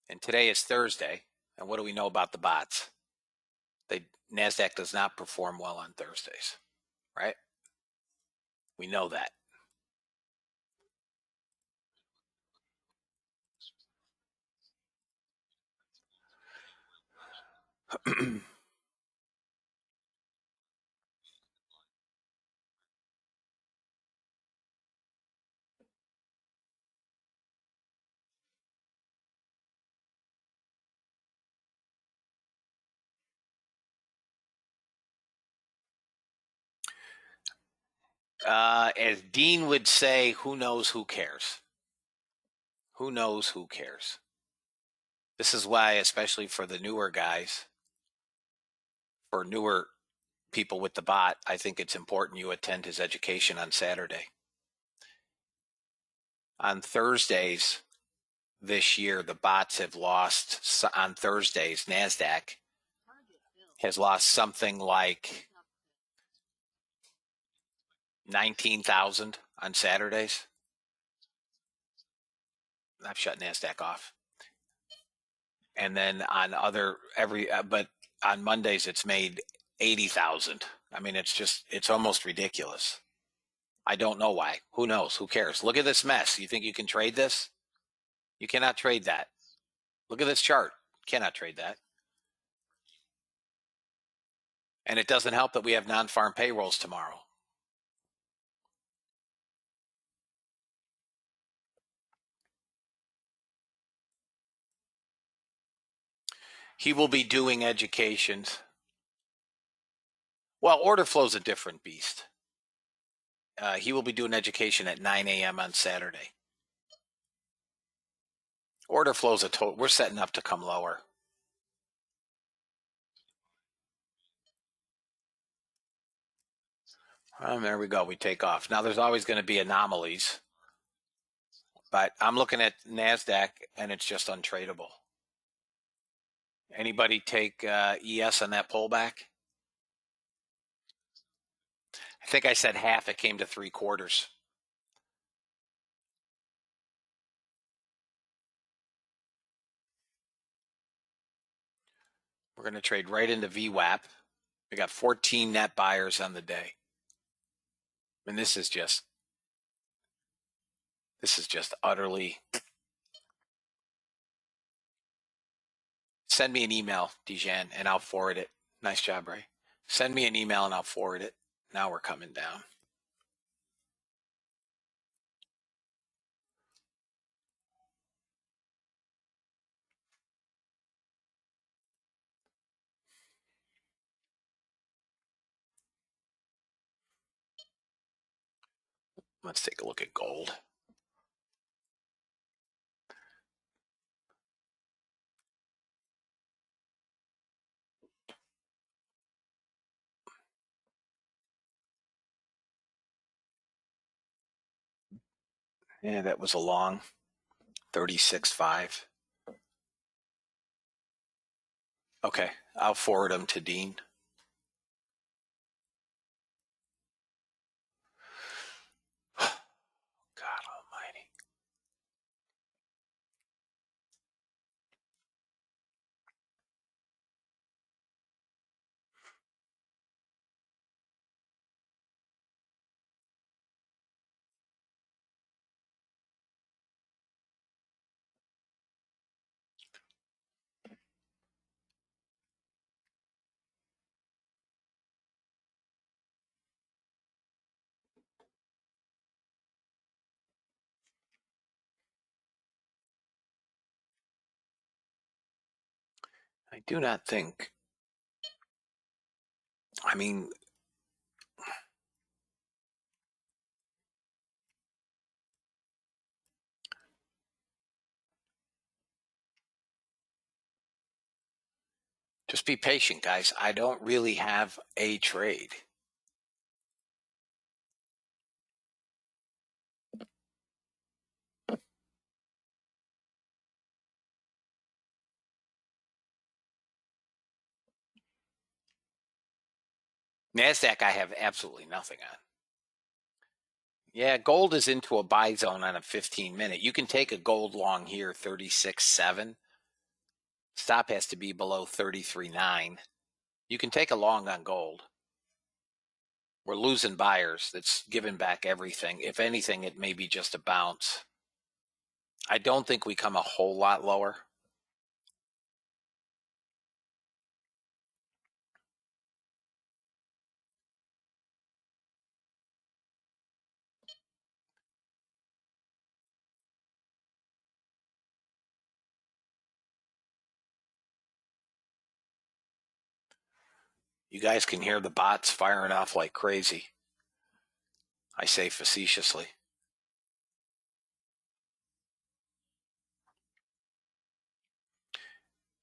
And today is Thursday. And what do we know about the bots? NASDAQ does not perform well on Thursdays, right? We know that. As Dean would say, who knows, who cares? Who knows, who cares? This is why, especially for the newer guys, for newer people with the bot, I think it's important you attend his education on Saturday. On Thursdays this year, the bots have lost, on Thursdays, NASDAQ has lost something like 19,000 on Saturdays. I've shut NASDAQ off. And then on but on Mondays it's made 80,000. I mean, it's almost ridiculous. I don't know why. Who knows? Who cares? Look at this mess. You think you can trade this? You cannot trade that. Look at this chart. Cannot trade that. And it doesn't help that we have non-farm payrolls tomorrow. He will be doing educations. Well, order flow is a different beast. He will be doing education at 9 a.m. on Saturday. Order flow is we're setting up to come lower. There we go. We take off. Now, there's always going to be anomalies. But I'm looking at NASDAQ, and it's just untradeable. Anybody take ES on that pullback? I think I said half. It came to 3/4. We're going to trade right into VWAP. We got 14 net buyers on the day. And this is just utterly. Send me an email, Dijan, and I'll forward it. Nice job, Ray. Send me an email and I'll forward it. Now we're coming down. Let's take a look at gold. Yeah, that was a long 36.5. Okay, I'll forward them to Dean. God almighty. I do not think, I mean, just be patient, guys. I don't really have a trade. NASDAQ, I have absolutely nothing on. Yeah, gold is into a buy zone on a 15-minute. You can take a gold long here, 36.7. Stop has to be below 33.9. You can take a long on gold. We're losing buyers. That's giving back everything. If anything, it may be just a bounce. I don't think we come a whole lot lower. You guys can hear the bots firing off like crazy. I say facetiously.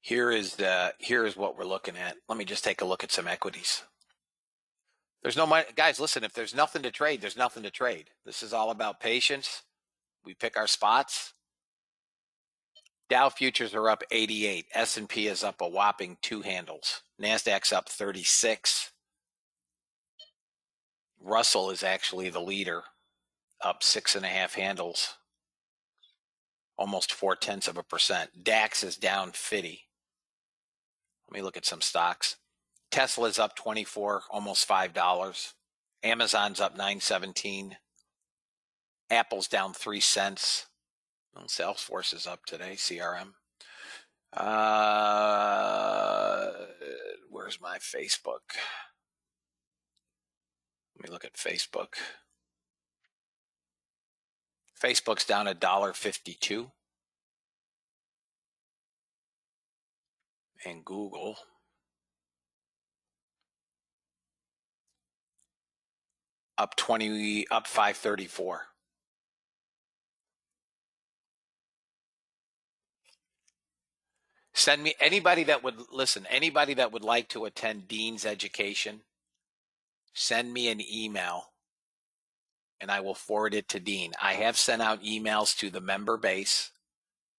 Here is what we're looking at. Let me just take a look at some equities. There's no money. Guys, listen, if there's nothing to trade, there's nothing to trade. This is all about patience. We pick our spots. Dow futures are up 88. S&P is up a whopping 2 handles. NASDAQ's up 36. Russell is actually the leader, up 6.5 handles, almost 0.4%. DAX is down 50. Let me look at some stocks. Tesla's up 24, almost $5. Amazon's up 9.17. Apple's down 3 cents. Well, Salesforce is up today, CRM. Where's my Facebook? Let me look at Facebook. Facebook's down $1.52. And Google up 5.34. Send me anybody that would like to attend Dean's education, send me an email and I will forward it to Dean. I have sent out emails to the member base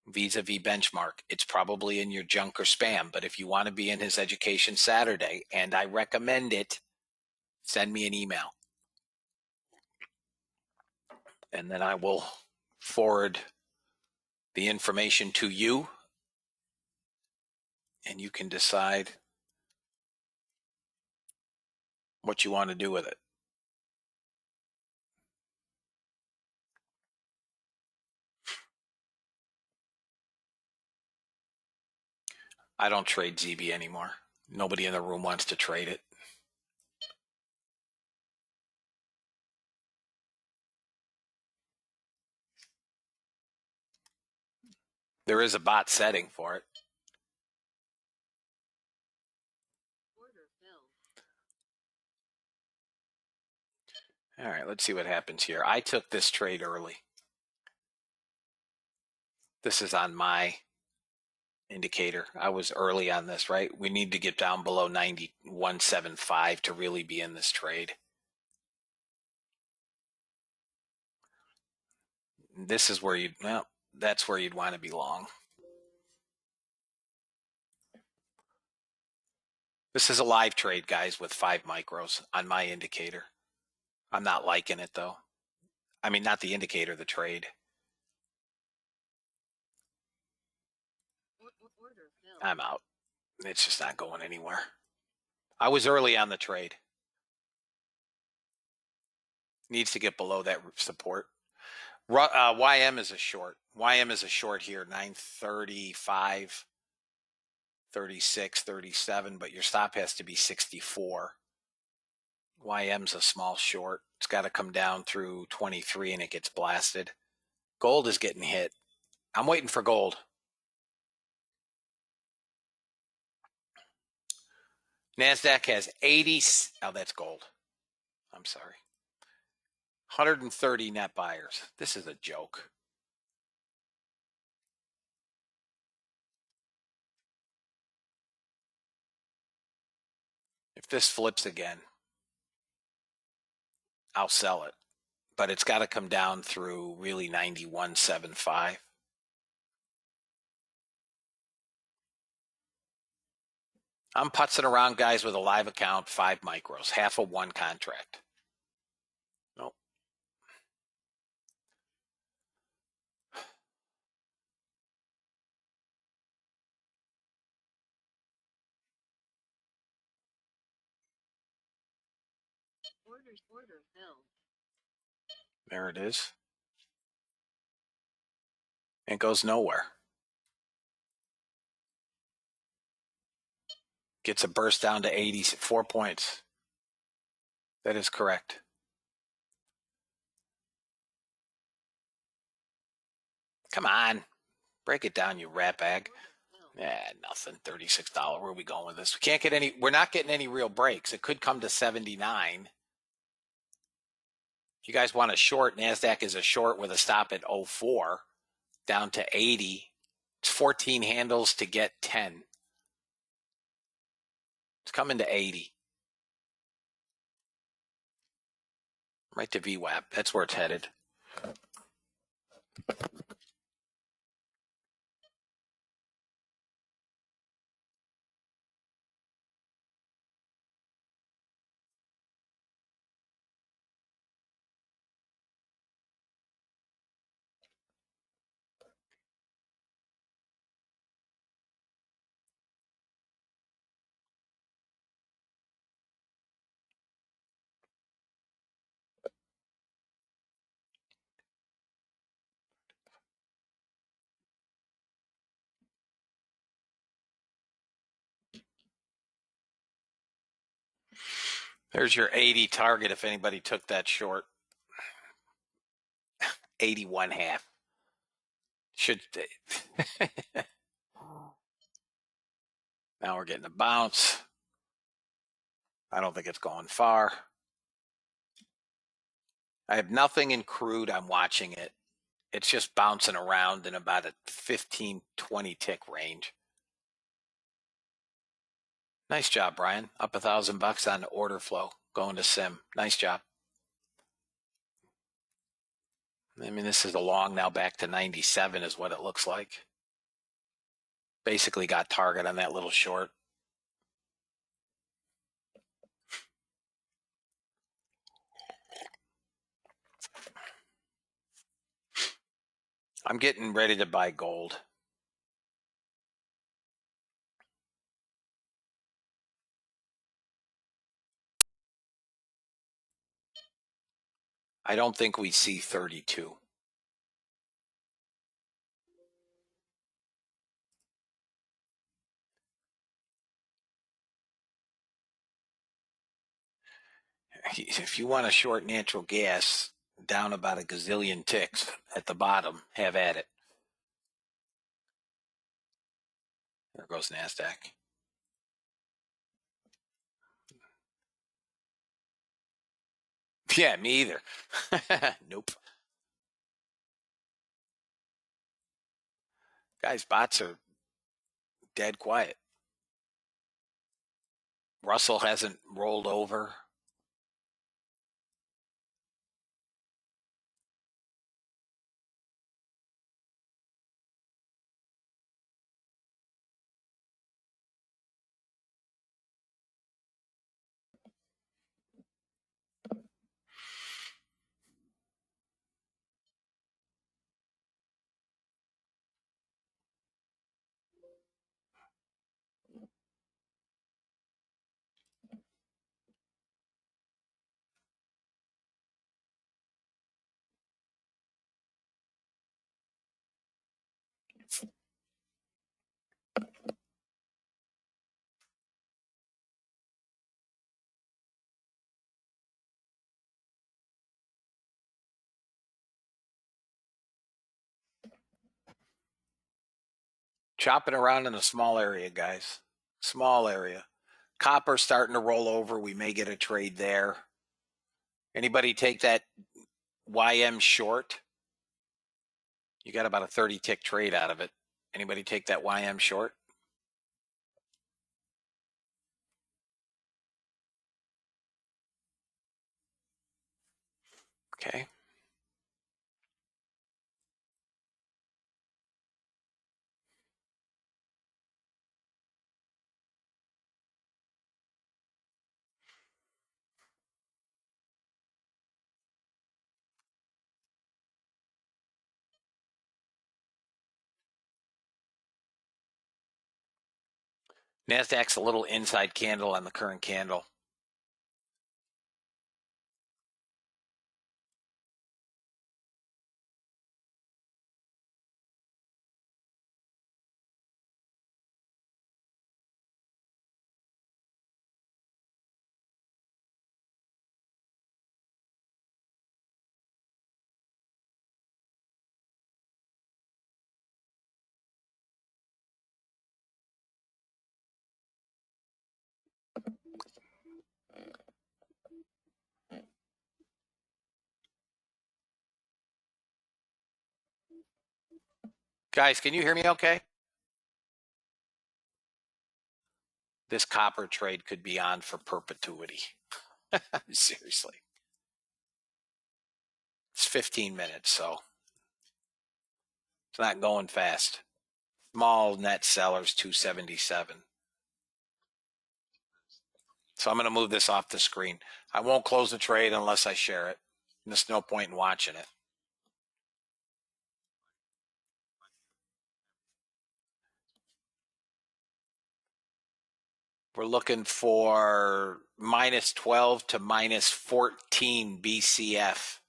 vis-a-vis Benchmark. It's probably in your junk or spam, but if you want to be in his education Saturday, and I recommend it, send me an email. And then I will forward the information to you, and you can decide what you want to do with it. I don't trade ZB anymore. Nobody in the room wants to trade it. There is a bot setting for it. Order filled. All right, let's see what happens here. I took this trade early. This is on my indicator. I was early on this, right? We need to get down below 91.75 to really be in this trade. This is where that's where you'd want to be long. This is a live trade, guys, with 5 micros on my indicator. I'm not liking it, though. I mean, not the indicator, the trade. Order filled. I'm out. It's just not going anywhere. I was early on the trade. Needs to get below that support. YM is a short. YM is a short here, 935, 36, 37, but your stop has to be 64. YM's a small short. It's got to come down through 23 and it gets blasted. Gold is getting hit. I'm waiting for gold. NASDAQ has 80. Oh, that's gold. I'm sorry. 130 net buyers. This is a joke. If this flips again, I'll sell it. But it's got to come down through really 91.75. I'm putzing around, guys, with a live account, 5 micros, half of one contract. Nope. Order filled. There it is. It goes nowhere. Gets a burst down to 84 points. That is correct. Come on. Break it down, you rat bag. Nothing. $36. Where are we going with this? We're not getting any real breaks. It could come to 79. If you guys want a short, NASDAQ is a short with a stop at 04 down to 80. It's 14 handles to get 10. It's coming to 80. Right to VWAP. That's where it's headed. There's your 80 target if anybody took that short. 81 half. Should now we're getting a bounce. I don't think it's going far. I have nothing in crude. I'm watching it. It's just bouncing around in about a 15, 20 tick range. Nice job, Brian. Up $1,000 on the order flow going to sim. Nice job. I mean, this is a long now back to 97 is what it looks like. Basically got target on that little short. I'm getting ready to buy gold. I don't think we see 32. If you want to short natural gas down about a gazillion ticks at the bottom, have at it. There goes NASDAQ. Yeah, me either. Nope. Guys, bots are dead quiet. Russell hasn't rolled over. Chopping around in a small area, guys. Small area. Copper starting to roll over. We may get a trade there. Anybody take that YM short? You got about a 30 tick trade out of it. Anybody take that YM short? Okay. NASDAQ's a little inside candle on the current candle. Guys, can you hear me okay? This copper trade could be on for perpetuity. Seriously. It's 15 minutes, so it's not going fast. Small net sellers, 277. So I'm going to move this off the screen. I won't close the trade unless I share it. There's no point in watching it. We're looking for minus 12 to minus 14 BCF.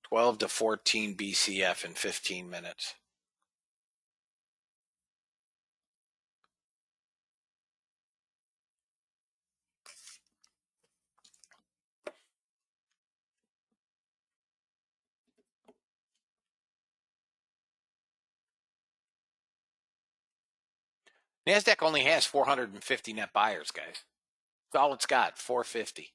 12 to 14 BCF in 15 minutes. NASDAQ only has 450 net buyers, guys. That's all it's got, 450.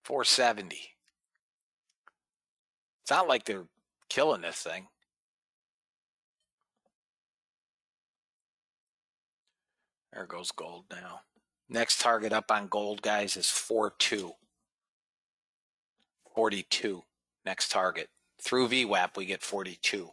$470. It's not like they're killing this thing. There goes gold now. Next target up on gold, guys, is 42. 42. Next target. Through VWAP, we get 42.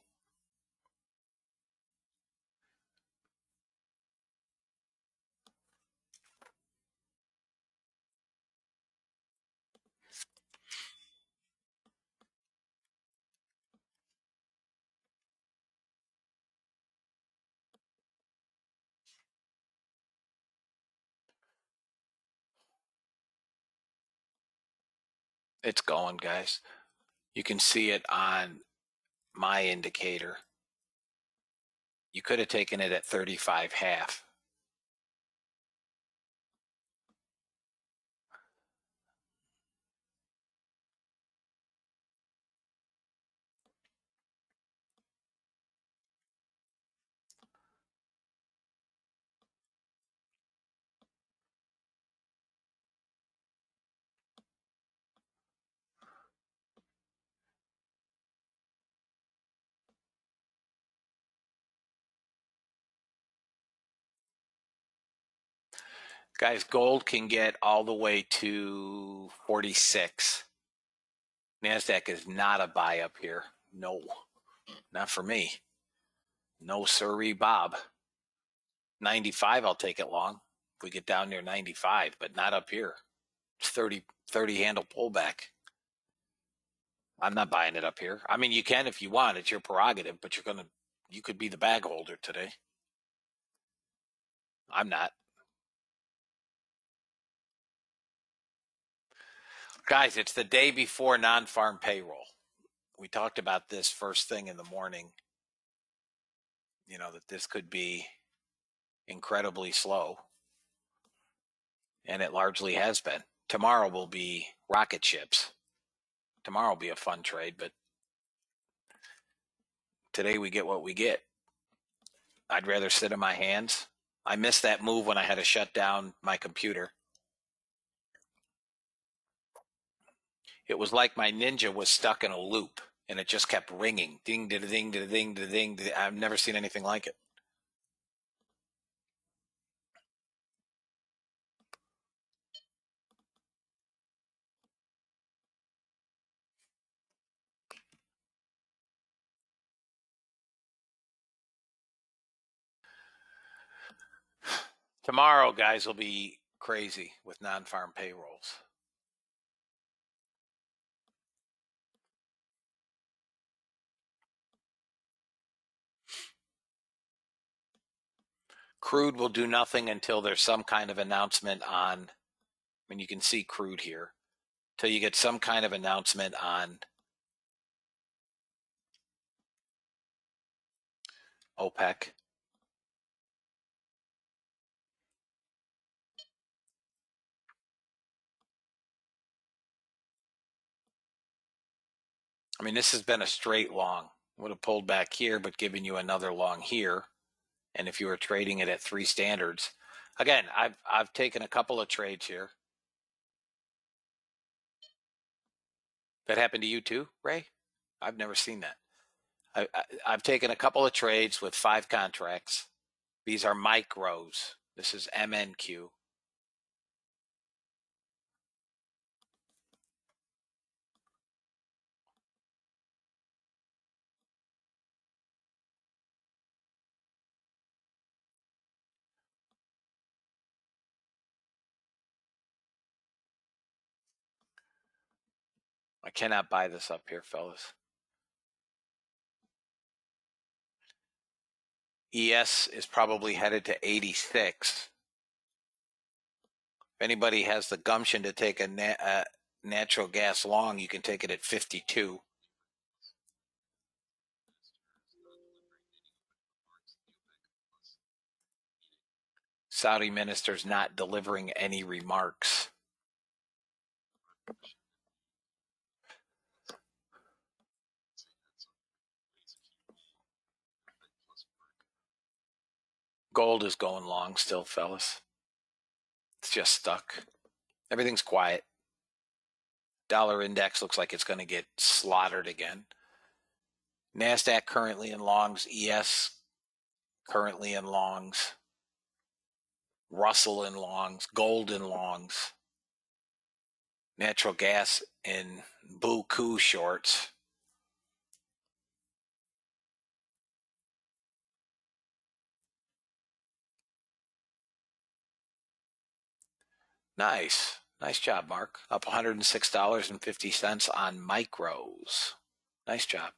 It's going, guys. You can see it on my indicator. You could have taken it at 35.5. Guys, gold can get all the way to 46. NASDAQ is not a buy up here. No, not for me. No sirree, Bob. 95, I'll take it long. If we get down near 95, but not up here. It's 30 handle pullback. I'm not buying it up here. I mean, you can if you want. It's your prerogative, but you could be the bag holder today. I'm not. Guys, it's the day before non-farm payroll. We talked about this first thing in the morning, that this could be incredibly slow. And it largely has been. Tomorrow will be rocket ships. Tomorrow will be a fun trade, but today we get what we get. I'd rather sit in my hands. I missed that move when I had to shut down my computer. It was like my Ninja was stuck in a loop and it just kept ringing. Ding, da, ding, da, ding, da, ding. I've never seen anything like it. Tomorrow, guys, will be crazy with non-farm payrolls. Crude will do nothing until there's some kind of announcement on, you can see crude here, till you get some kind of announcement on OPEC. This has been a straight long. Would have pulled back here, but given you another long here. And if you were trading it at 3 standards, again, I've taken a couple of trades here. That happened to you too, Ray? I've never seen that. I've taken a couple of trades with 5 contracts. These are micros. This is MNQ. I cannot buy this up here, fellas. ES is probably headed to 86. If anybody has the gumption to take a natural gas long, you can take it at 52. Saudi minister's not delivering any remarks. Gold is going long still, fellas. It's just stuck. Everything's quiet. Dollar index looks like it's going to get slaughtered again. NASDAQ currently in longs. ES currently in longs. Russell in longs. Gold in longs. Natural gas in buku shorts. Nice. Nice job, Mark. Up $106.50 on micros. Nice job.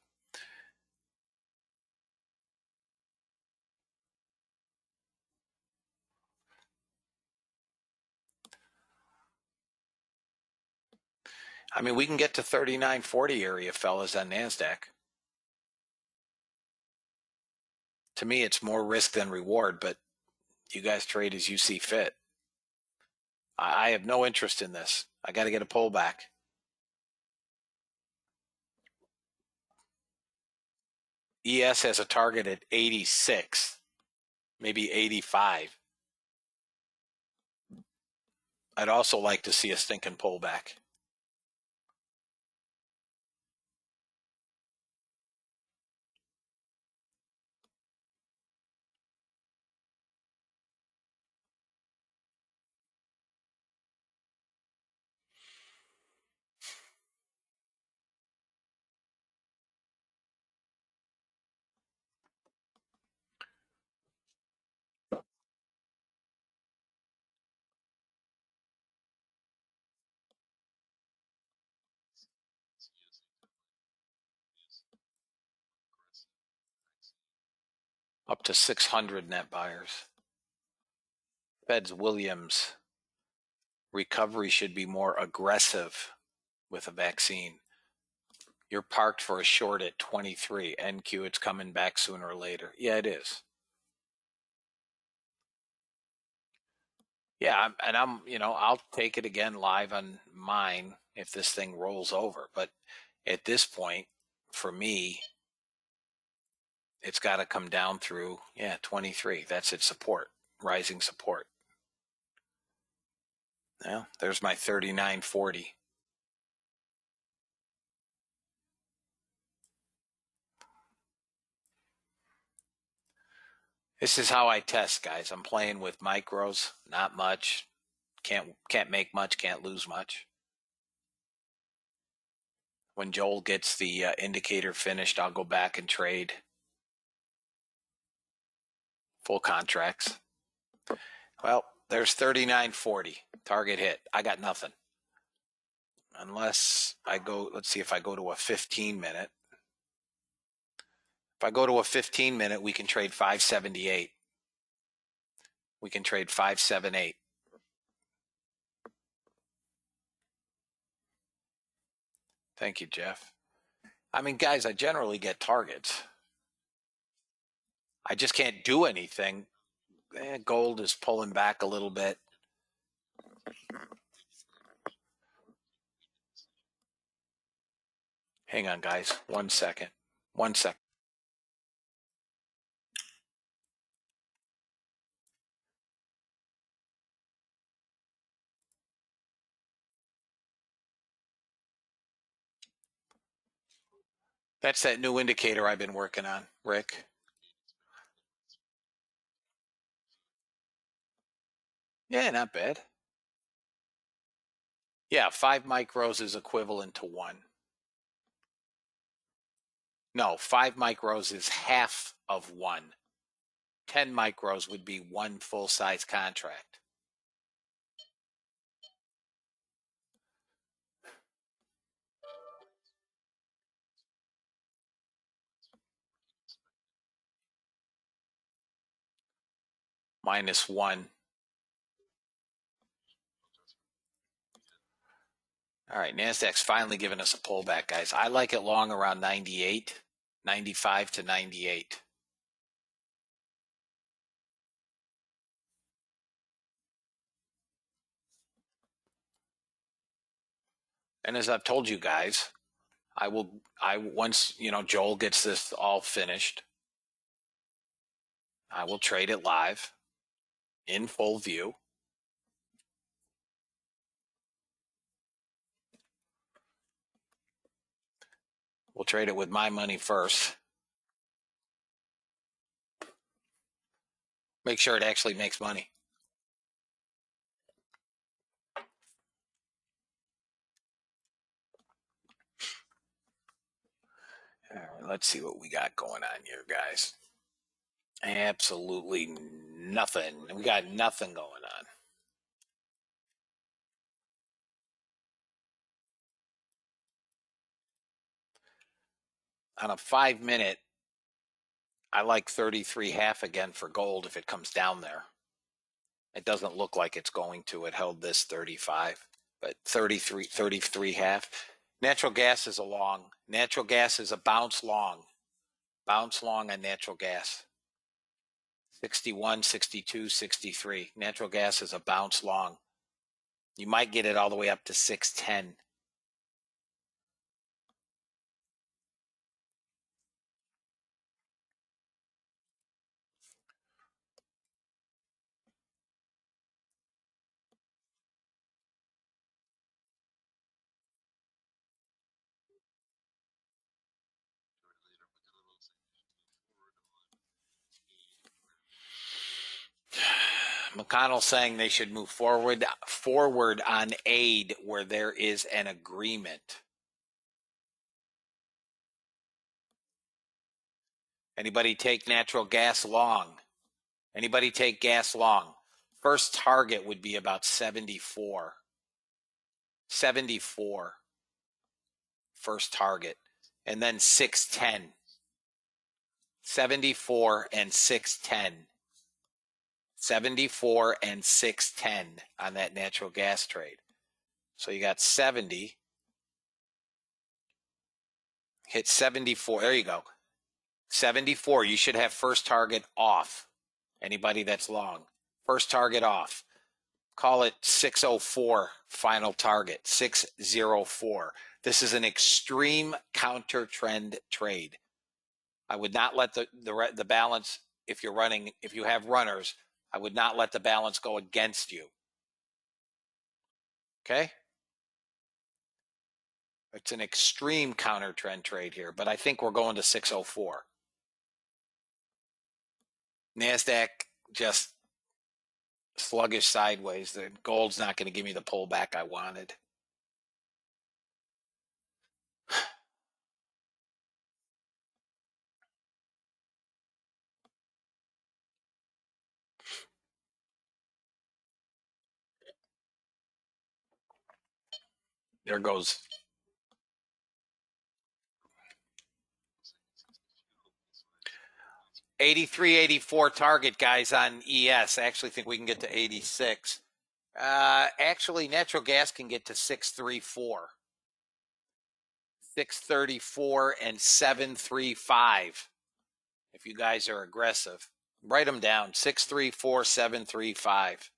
I mean, we can get to 39.40 area, fellas, on NASDAQ. To me, it's more risk than reward, but you guys trade as you see fit. I have no interest in this. I got to get a pullback. ES has a target at 86, maybe 85. I'd also like to see a stinking pullback. Up to 600 net buyers. Fed's Williams. Recovery should be more aggressive with a vaccine. You're parked for a short at 23. NQ, it's coming back sooner or later. Yeah, it is. Yeah, I'll take it again live on mine if this thing rolls over. But at this point, for me, it's got to come down through, 23. That's its support, rising support. Well, there's my 39.40. This is how I test, guys. I'm playing with micros, not much. Can't make much, can't lose much. When Joel gets the indicator finished, I'll go back and trade full contracts. Well, there's 39.40. Target hit. I got nothing. Unless I go, let's see if I go to a 15 minute. If I go to a 15 minute, we can trade 578. We can trade 578. Thank you, Jeff. I mean, guys, I generally get targets. I just can't do anything. Gold is pulling back a little bit. Hang on, guys. 1 second. 1 second. That's that new indicator I've been working on, Rick. Yeah, not bad. Yeah, 5 micros is equivalent to 1. No, 5 micros is half of 1. 10 micros would be 1 full-size contract. -1. All right, NASDAQ's finally giving us a pullback, guys. I like it long around 98, 95 to 98. And as I've told you guys, once, Joel gets this all finished, I will trade it live in full view. We'll trade it with my money first. Make sure it actually makes money. All right, let's see what we got going on here, guys. Absolutely nothing. We got nothing going on. On a 5-minute, I like 33.5 again for gold if it comes down there. It doesn't look like it's going to. It held this 35, but 33.5. Natural gas is a long. Natural gas is a bounce long. Bounce long on natural gas. 61, 62, 63. Natural gas is a bounce long. You might get it all the way up to 610. McConnell saying they should move forward on aid where there is an agreement. Anybody take natural gas long? Anybody take gas long? First target would be about 74. 74. First target. And then 610. 74 and 610. 74 and 610 on that natural gas trade. So you got 70. Hit 74. There you go. 74. You should have first target off. Anybody that's long. First target off. Call it 604 final target. 604. This is an extreme counter trend trade. I would not let the balance, if you have runners, I would not let the balance go against you. Okay? It's an extreme counter trend trade here, but I think we're going to 604. NASDAQ just sluggish sideways. The gold's not going to give me the pullback I wanted. There goes. $83.84 target, guys, on ES. I actually think we can get to 86. Actually, natural gas can get to 634. 634 and 735. If you guys are aggressive, write them down. 634, 735.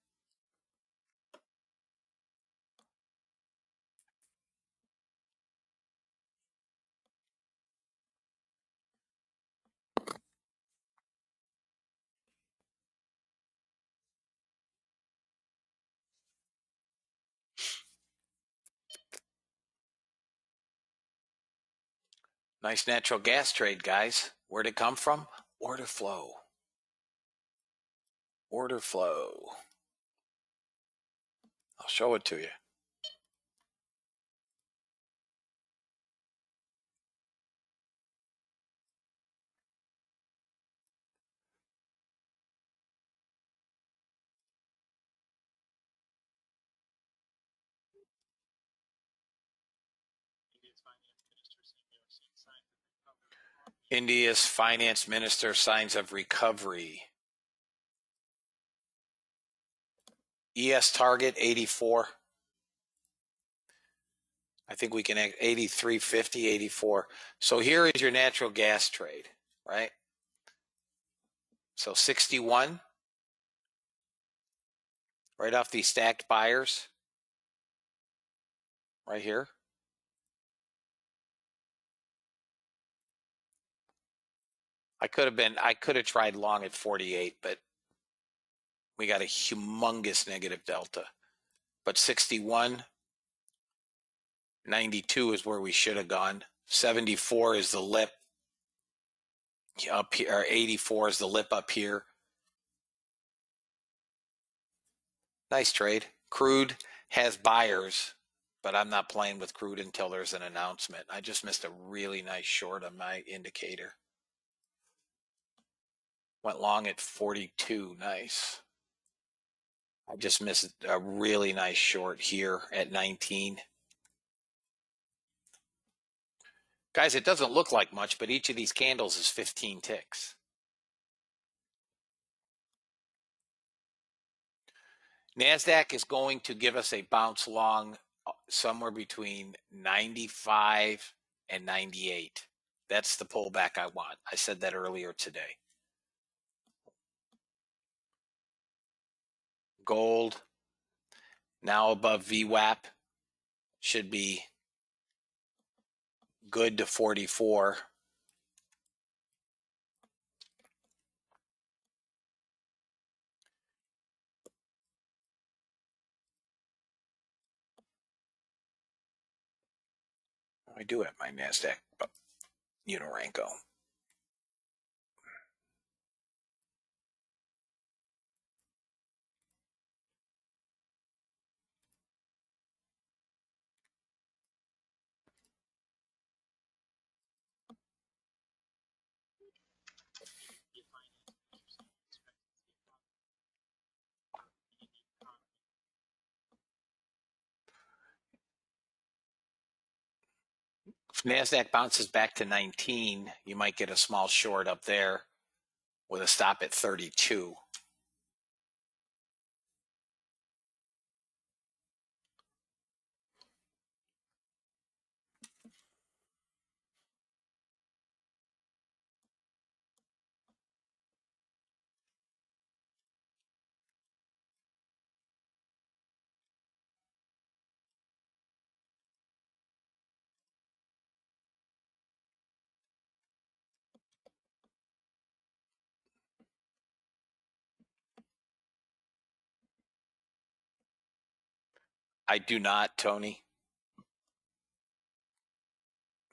Nice natural gas trade, guys. Where'd it come from? Order flow. Order flow. I'll show it to you. India's finance minister signs of recovery. ES target 84. I think we can 83.50, 84. So here is your natural gas trade, right? So 61, right off these stacked buyers, right here. I could have tried long at 48, but we got a humongous negative delta. But 61, 92 is where we should have gone. 74 is the lip up here, or 84 is the lip up here. Nice trade. Crude has buyers, but I'm not playing with crude until there's an announcement. I just missed a really nice short on my indicator. Went long at 42. Nice. I just missed a really nice short here at 19. Guys, it doesn't look like much, but each of these candles is 15 ticks. NASDAQ is going to give us a bounce long somewhere between 95 and 98. That's the pullback I want. I said that earlier today. Gold, now above VWAP, should be good to 44. I do have my NASDAQ Uniranko. If NASDAQ bounces back to 19, you might get a small short up there with a stop at 32. I do not, Tony.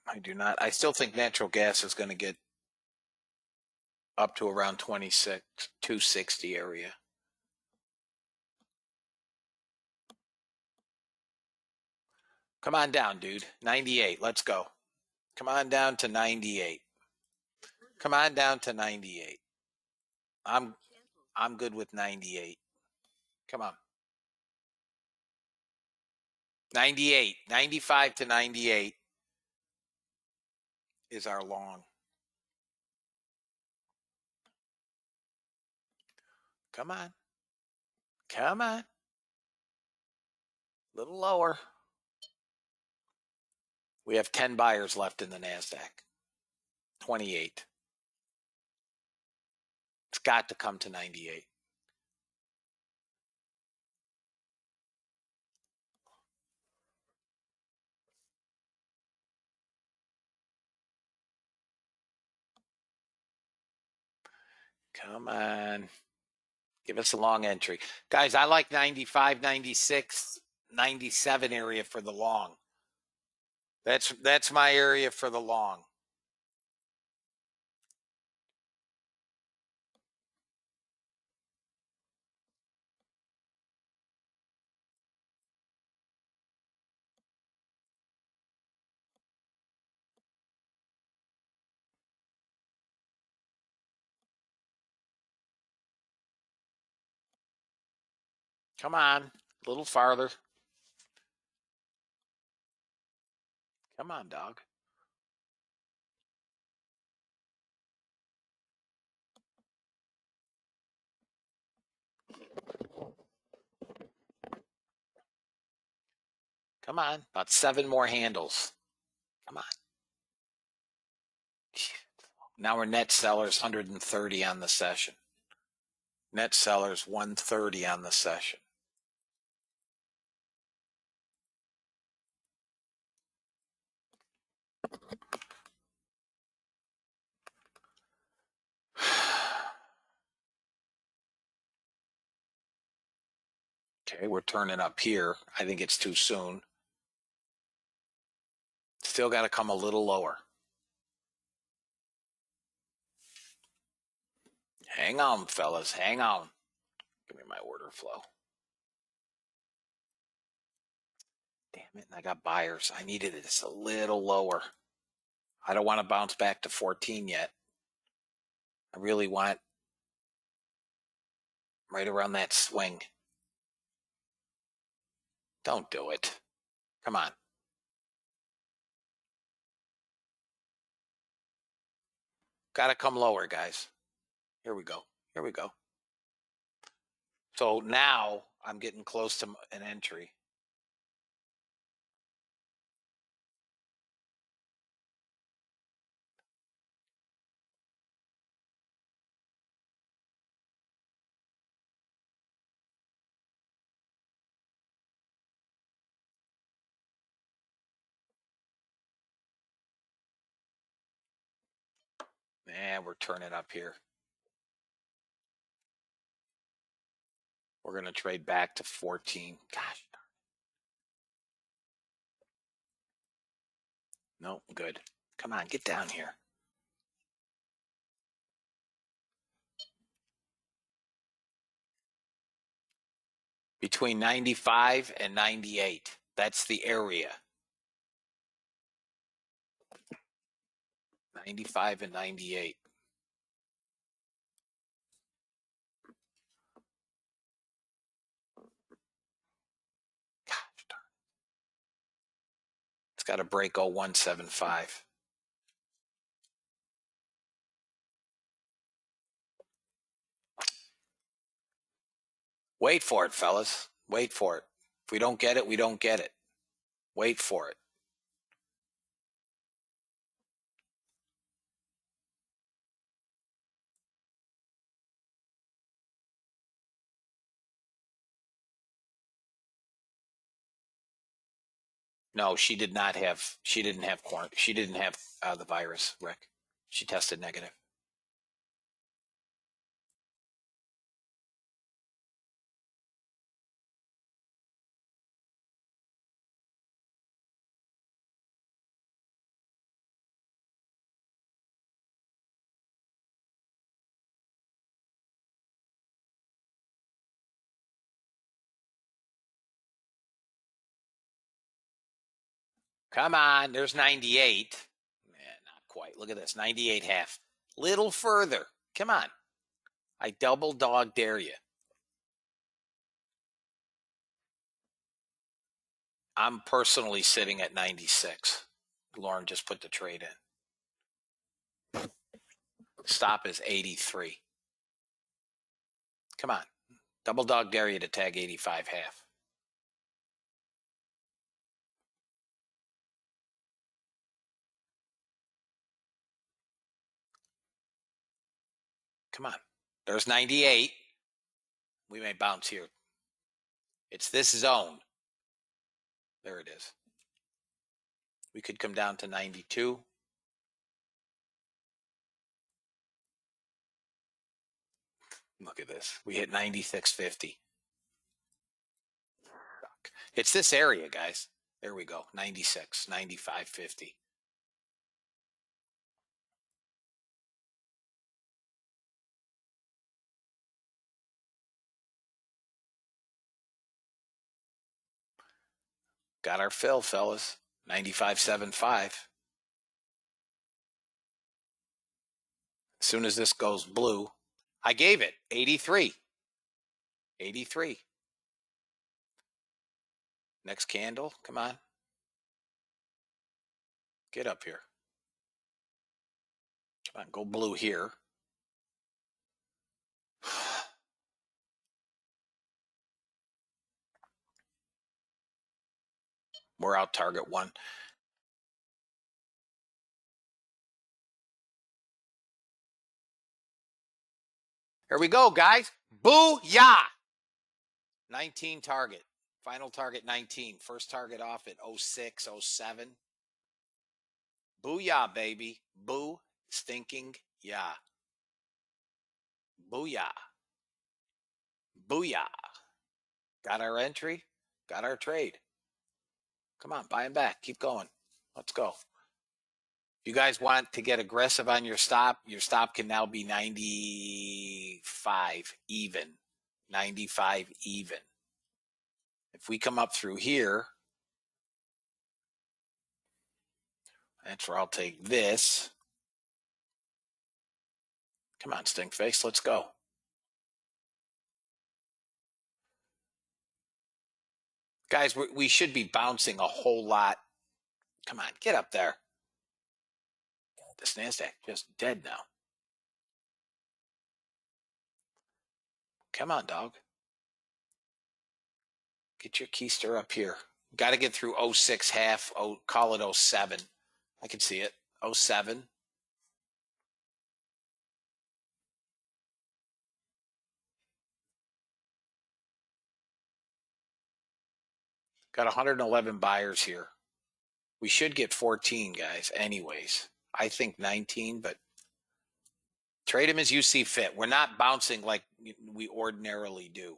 I do not. I still think natural gas is going to get up to around 26, 260 area. Come on down, dude. 98. Let's go. Come on down to 98. Come on down to 98. I'm good with 98. Come on. 98. 95 to 98 is our long. Come on. Come on. A little lower. We have 10 buyers left in the NASDAQ. 28. It's got to come to 98. Come on. Give us a long entry. Guys, I like 95, 96, 97 area for the long. That's my area for the long. Come on, a little farther. Come on, dog. Come on, about 7 more handles. Come on. Now we're net sellers 130 on the session. Net sellers 130 on the session. Okay, we're turning up here. I think it's too soon. Still got to come a little lower. Hang on, fellas. Hang on. Give me my order flow. Damn it. I got buyers. I needed it just a little lower. I don't want to bounce back to 14 yet. I really want right around that swing. Don't do it. Come on. Got to come lower, guys. Here we go. Here we go. So now I'm getting close to an entry. And we're turning up here. We're going to trade back to 14. Gosh. No, good. Come on, get down here. Between 95 and 98. That's the area. 95 and 98. Gosh darn. It's got to break 0175. Wait for it, fellas. Wait for it. If we don't get it, we don't get it. Wait for it. No, she did not have. She didn't have She didn't have the virus, Rick. She tested negative. Come on, there's 98. Not quite. Look at this, 98 half. Little further. Come on. I double dog dare you. I'm personally sitting at 96. Lauren just put the trade in. Stop is 83. Come on. Double dog dare you to tag 85 half. Come on. There's 98. We may bounce here. It's this zone. There it is. We could come down to 92. Look at this. We hit 96.50. It's this area, guys. There we go. 96, 95.50. Got our fill, fellas. 95.75. As soon as this goes blue, I gave it 83. 83. Next candle. Come on. Get up here. Come on, go blue here. We're out target one. Here we go, guys. Booyah! 19 target. Final target 19. First target off at 06, 07. Booyah, baby. Boo stinking yeah. Booyah. Booyah. Got our entry, got our trade. Come on, buy them back. Keep going. Let's go. If you guys want to get aggressive on your stop can now be 95 even. 95 even. If we come up through here, that's where I'll take this. Come on, stink face, let's go. Guys, we should be bouncing a whole lot. Come on, get up there. This NASDAQ just dead now. Come on, dog. Get your keister up here. Got to get through 06 half. Call it 07. I can see it. 07. Got 111 buyers here. We should get 14, guys, anyways. I think 19, but trade them as you see fit. We're not bouncing like we ordinarily do.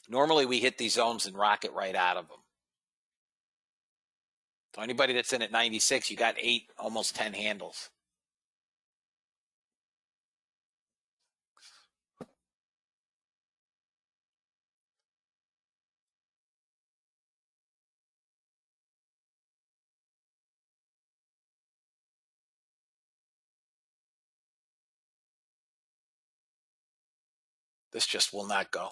Normally, we hit these zones and rocket right out of them. So anybody that's in at 96, you got 8, almost 10 handles. This just will not go.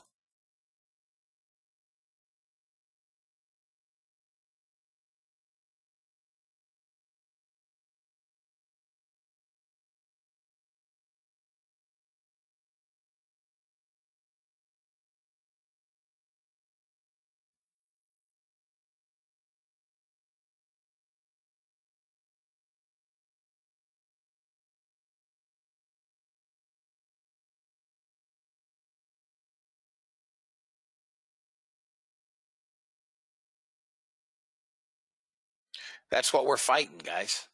That's what we're fighting, guys.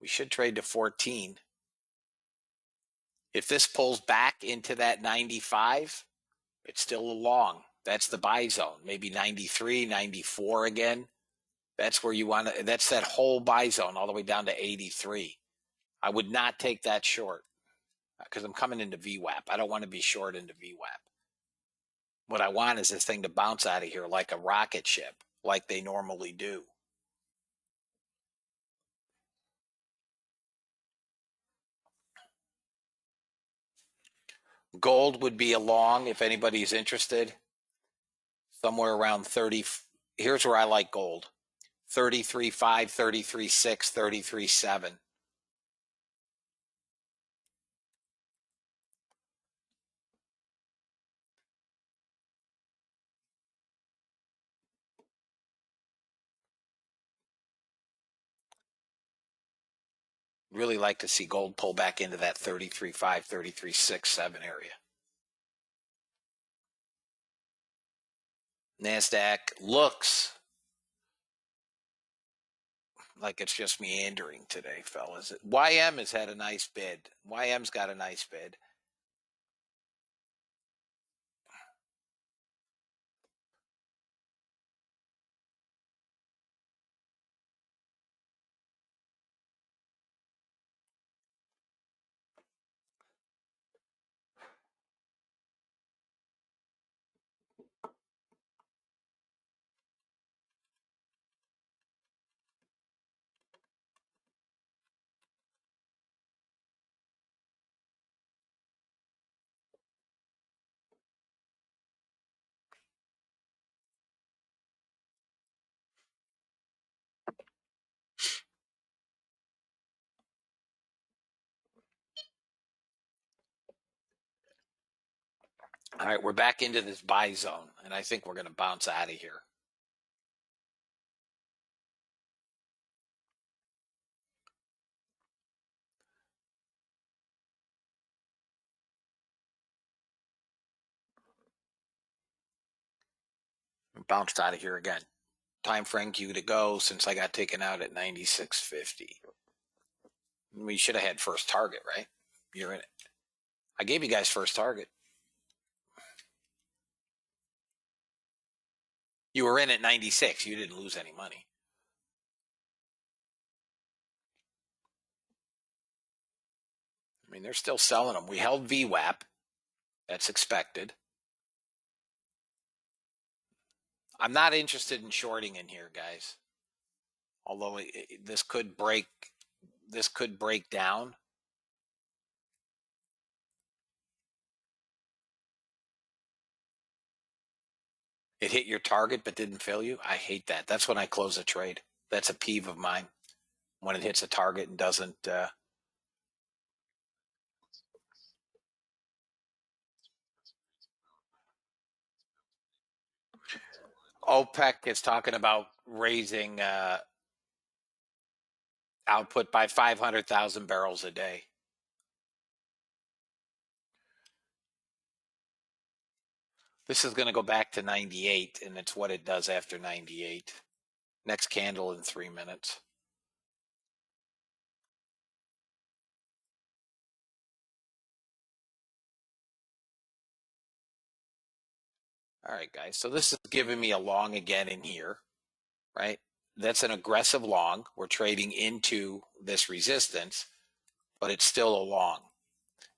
We should trade to 14. If this pulls back into that 95, it's still a long. That's the buy zone. Maybe 93, 94 again. That's where you want to, that's that whole buy zone all the way down to 83. I would not take that short because I'm coming into VWAP. I don't want to be short into VWAP. What I want is this thing to bounce out of here like a rocket ship, like they normally do. Gold would be a long if anybody's interested. Somewhere around 30. Here's where I like gold. 33.5, 33.6, 33.7. Really like to see gold pull back into that 33.5, 33.6, 7 area. NASDAQ looks like it's just meandering today, fellas. YM has had a nice bid. YM's got a nice bid. All right, we're back into this buy zone, and I think we're going to bounce out of here. Bounced out of here again. Time frame Q to go since I got taken out at 96.50. We should have had first target, right? You're in it. I gave you guys first target. You were in at 96. You didn't lose any money. I mean, they're still selling them. We held VWAP. That's expected. I'm not interested in shorting in here, guys. Although this could break down. It hit your target but didn't fill you. I hate that. That's when I close a trade. That's a peeve of mine. When it hits a target and doesn't. OPEC is talking about raising output by 500,000 barrels a day. This is going to go back to 98, and it's what it does after 98. Next candle in 3 minutes. All right, guys. So this is giving me a long again in here, right? That's an aggressive long. We're trading into this resistance, but it's still a long.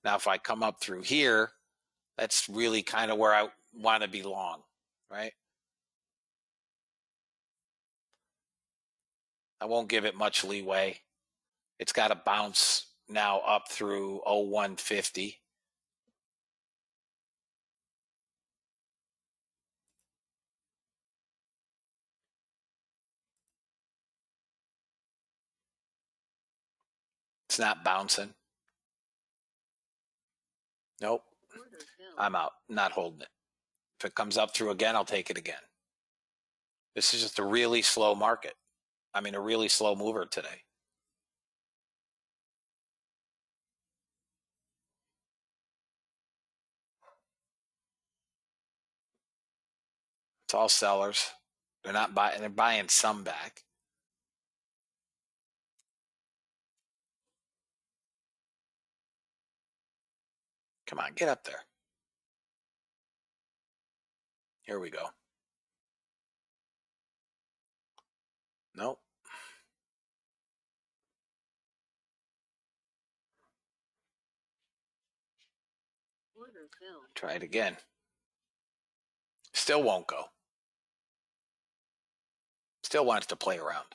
Now, if I come up through here, that's really kind of where I want to be long, right? I won't give it much leeway. It's got to bounce now up through 0150. It's not bouncing. Nope. Order filled. I'm out. Not holding it. If it comes up through again, I'll take it again. This is just a really slow market. I mean, a really slow mover today. It's all sellers. They're not buying. They're buying some back. Come on, get up there. Here we go. Nope. Order filled. Try it again. Still won't go. Still wants to play around.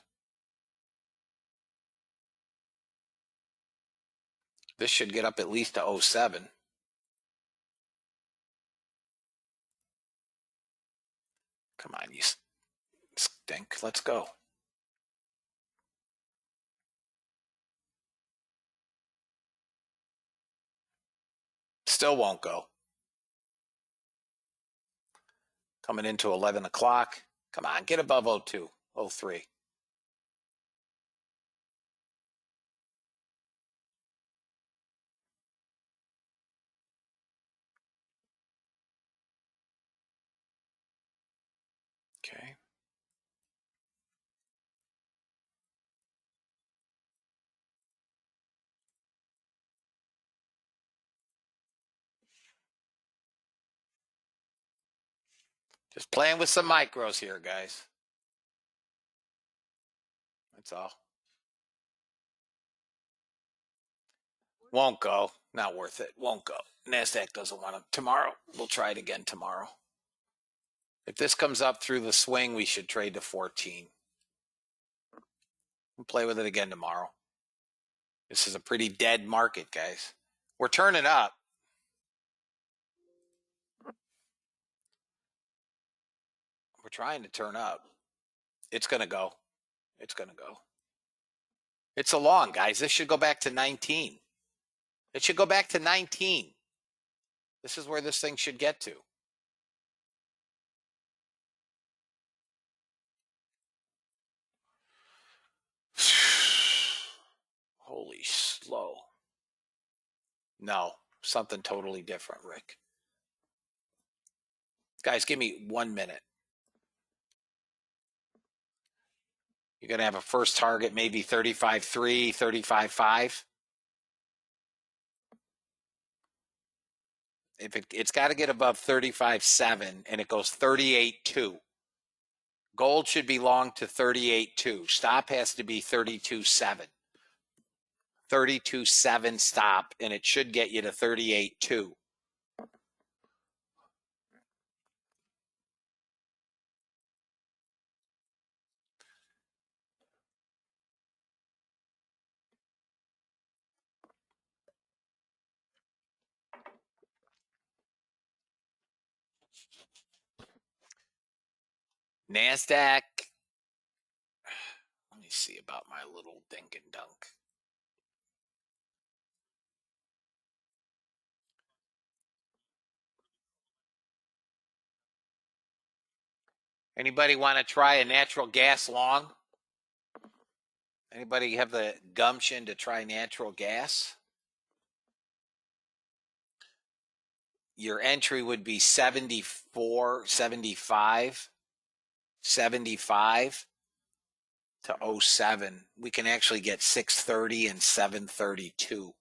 This should get up at least to 07. Come on, you stink. Let's go. Still won't go. Coming into 11 o'clock. Come on, get above 02, 03. Okay. Just playing with some micros here, guys. That's all. Won't go. Not worth it. Won't go. NASDAQ doesn't want them. Tomorrow, we'll try it again tomorrow. If this comes up through the swing, we should trade to 14. We'll play with it again tomorrow. This is a pretty dead market, guys. We're turning up. We're trying to turn up. It's going to go. It's going to go. It's a long, guys. This should go back to 19. It should go back to 19. This is where this thing should get to. Holy slow. No, something totally different, Rick. Guys, give me 1 minute. You're going to have a first target, maybe 35.3, 35.5. If it's got to get above 35.7 and it goes 38.2. Gold should be long to 38.2. Stop has to be 32.7. 32.7 stop, and it should get you to 38.2. NASDAQ. Let me see about my little dink and dunk. Anybody want to try a natural gas long? Anybody have the gumption to try natural gas? Your entry would be 74, 75, 75 to 07. We can actually get 630 and 732.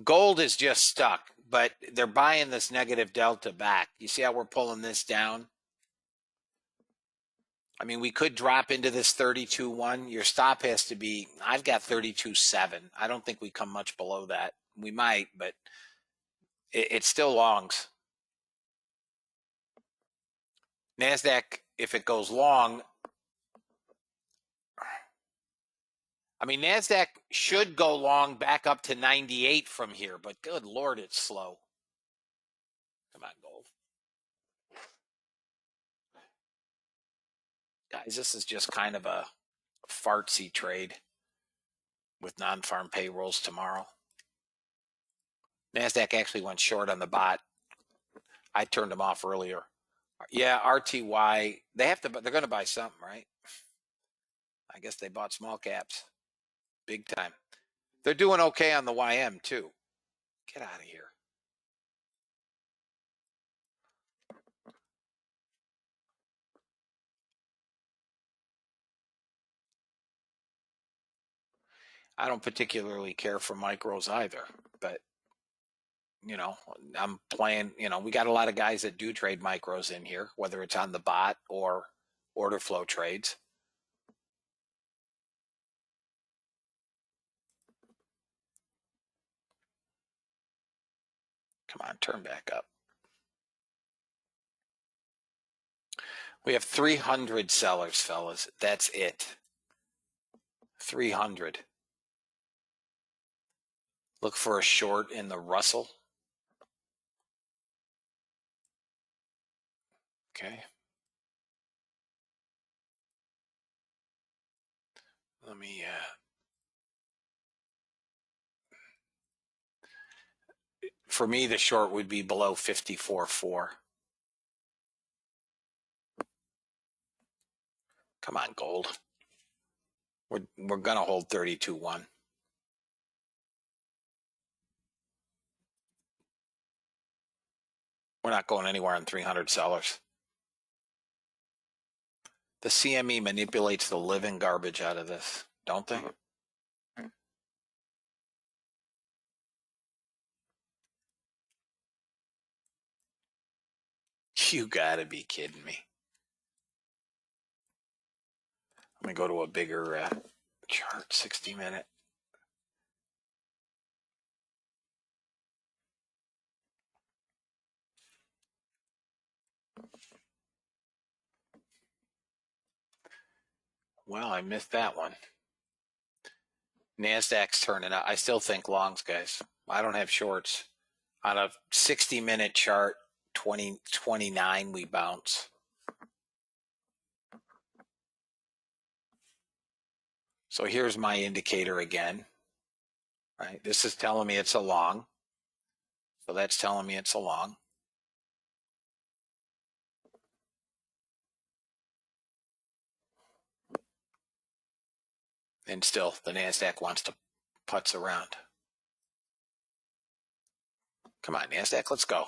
Gold is just stuck, but they're buying this negative delta back. You see how we're pulling this down? I mean, we could drop into this 32.1. Your stop has to be, I've got 32.7. I don't think we come much below that. We might, but it still longs. NASDAQ, if it goes long, I mean, NASDAQ should go long back up to 98 from here, but good Lord, it's slow. Come on, gold. Guys, this is just kind of a fartsy trade with non-farm payrolls tomorrow. NASDAQ actually went short on the bot. I turned them off earlier. Yeah, RTY, they're going to buy something, right? I guess they bought small caps big time. They're doing okay on the YM too. Get out of here. I don't particularly care for micros either, but I'm playing, we got a lot of guys that do trade micros in here, whether it's on the bot or order flow trades. Come on, turn back up. We have 300 sellers, fellas. That's it. 300. Look for a short in the Russell. Okay. Let me for me, the short would be below 54.4. Come on, gold. We're gonna hold 32.1. We're not going anywhere on 300 sellers. The CME manipulates the living garbage out of this, don't they? You gotta be kidding me. Let me go to a bigger chart, 60-minute. Well, I missed that one. NASDAQ's turning out. I still think longs, guys. I don't have shorts. On a 60-minute chart, 2029, we bounce. So here's my indicator again. Right? This is telling me it's a long. So that's telling me it's a long. And still, the NASDAQ wants to putz around. Come on, NASDAQ, let's go.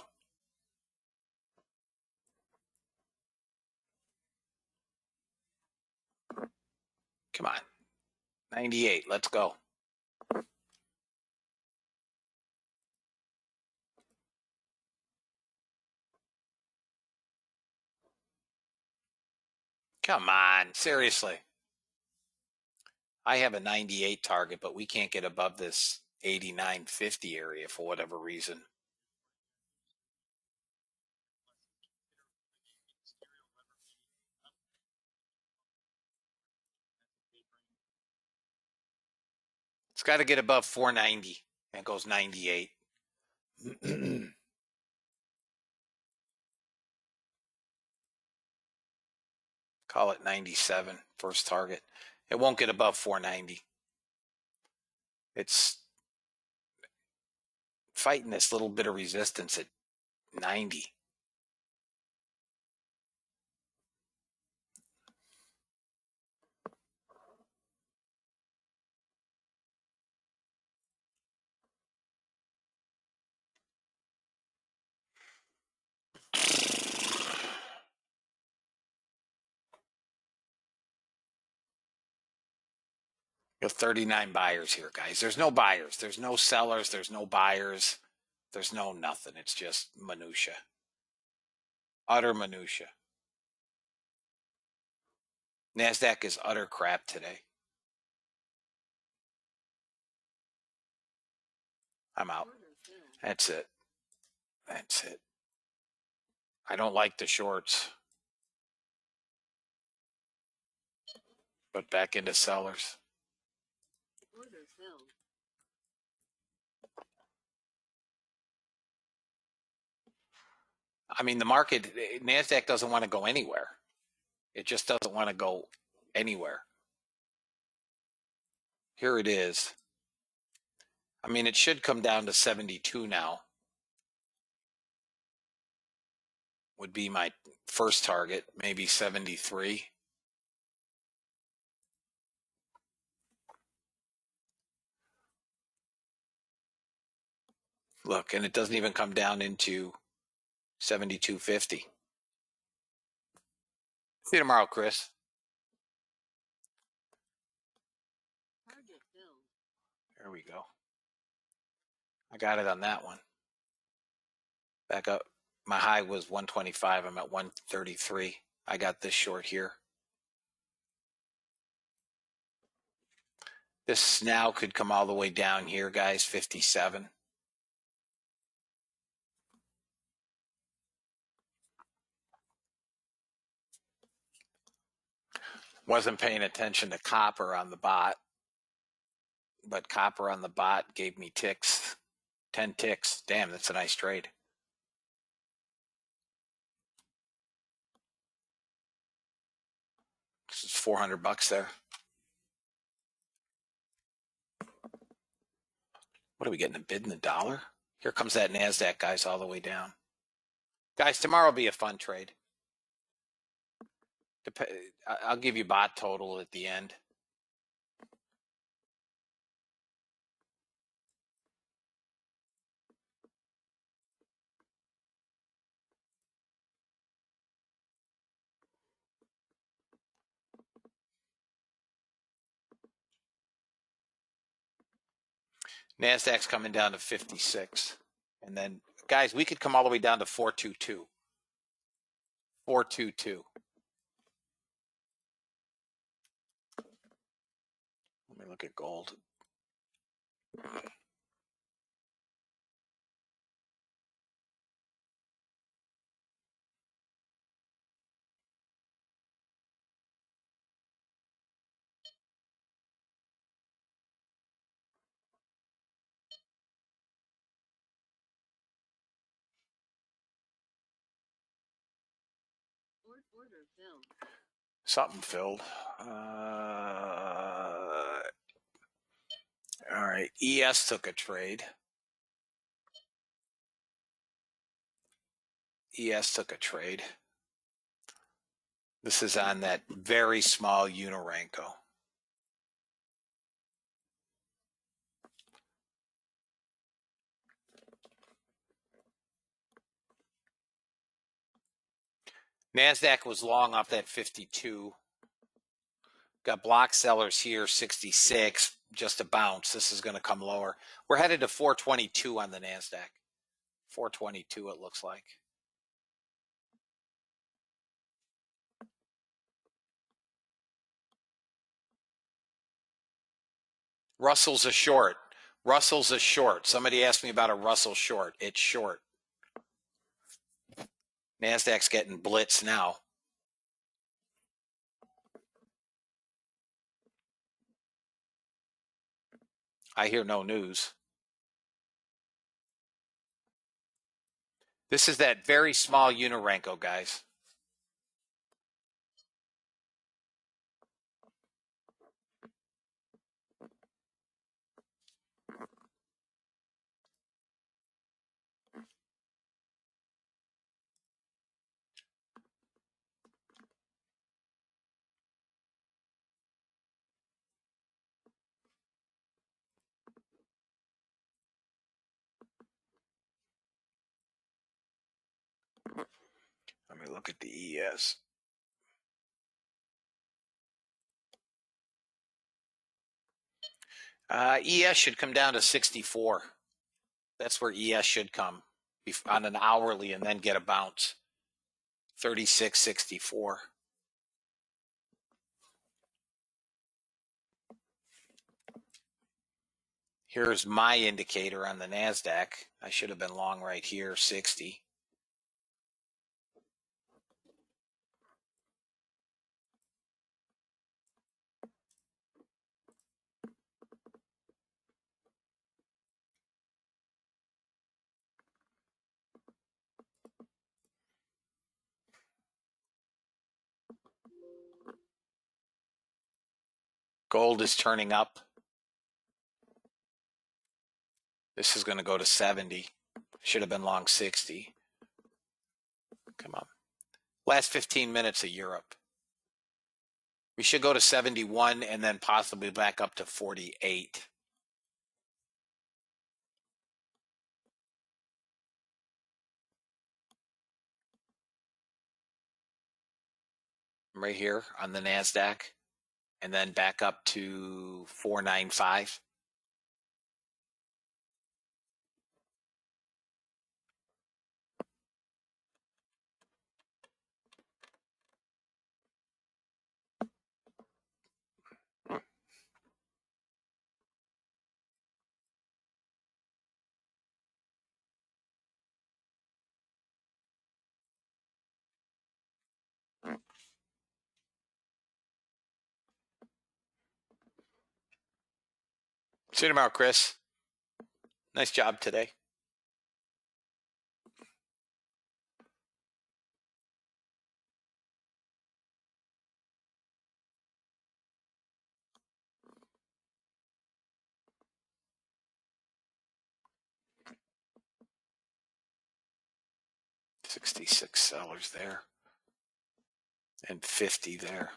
Come on. 98, let's go. Come on, seriously. I have a 98 target, but we can't get above this 89.50 area for whatever reason. It's got to get above 490 and it goes 98. Call it 97, first target. It won't get above 490. It's fighting this little bit of resistance at 90. You have 39 buyers here, guys. There's no buyers. There's no sellers. There's no buyers. There's no nothing. It's just minutia. Utter minutia. NASDAQ is utter crap today. I'm out. That's it. That's it. I don't like the shorts. But back into sellers. Order filled. I mean, the market, NASDAQ doesn't want to go anywhere. It just doesn't want to go anywhere. Here it is. I mean, it should come down to 72 now. Would be my first target, maybe 73. Look, and it doesn't even come down into 72.50. See you tomorrow, Chris. Target filled. There we go. I got it on that one. Back up. My high was 125. I'm at 133. I got this short here. This now could come all the way down here, guys, 57. Wasn't paying attention to copper on the bot, but copper on the bot gave me ticks, 10 ticks. Damn, that's a nice trade. This is $400 there. What are we getting, a bid in the dollar? Here comes that NASDAQ, guys, all the way down. Guys, tomorrow will be a fun trade. I'll give you bot total at the end. NASDAQ's coming down to 56. And then, guys, we could come all the way down to 422. 422. Let me look at gold. Order filled. Something filled. All right. ES took a trade. ES took a trade. This is on that very small Uniranko. NASDAQ was long off that 52. Got block sellers here, 66, just a bounce. This is going to come lower. We're headed to 422 on the NASDAQ. 422 it looks like. Russell's a short. Russell's a short. Somebody asked me about a Russell short. It's short. NASDAQ's getting blitzed now. I hear no news. This is that very small Unirenco, guys. Let me look at the ES. ES should come down to 64. That's where ES should come on an hourly and then get a bounce. 36.64. Here's my indicator on the NASDAQ. I should have been long right here, 60. Gold is turning up. This is going to go to 70. Should have been long 60. Come on. Last 15 minutes of Europe. We should go to 71 and then possibly back up to 48. Right here on the NASDAQ. And then back up to 495. See you tomorrow, Chris. Nice job today. $66 there and 50 there.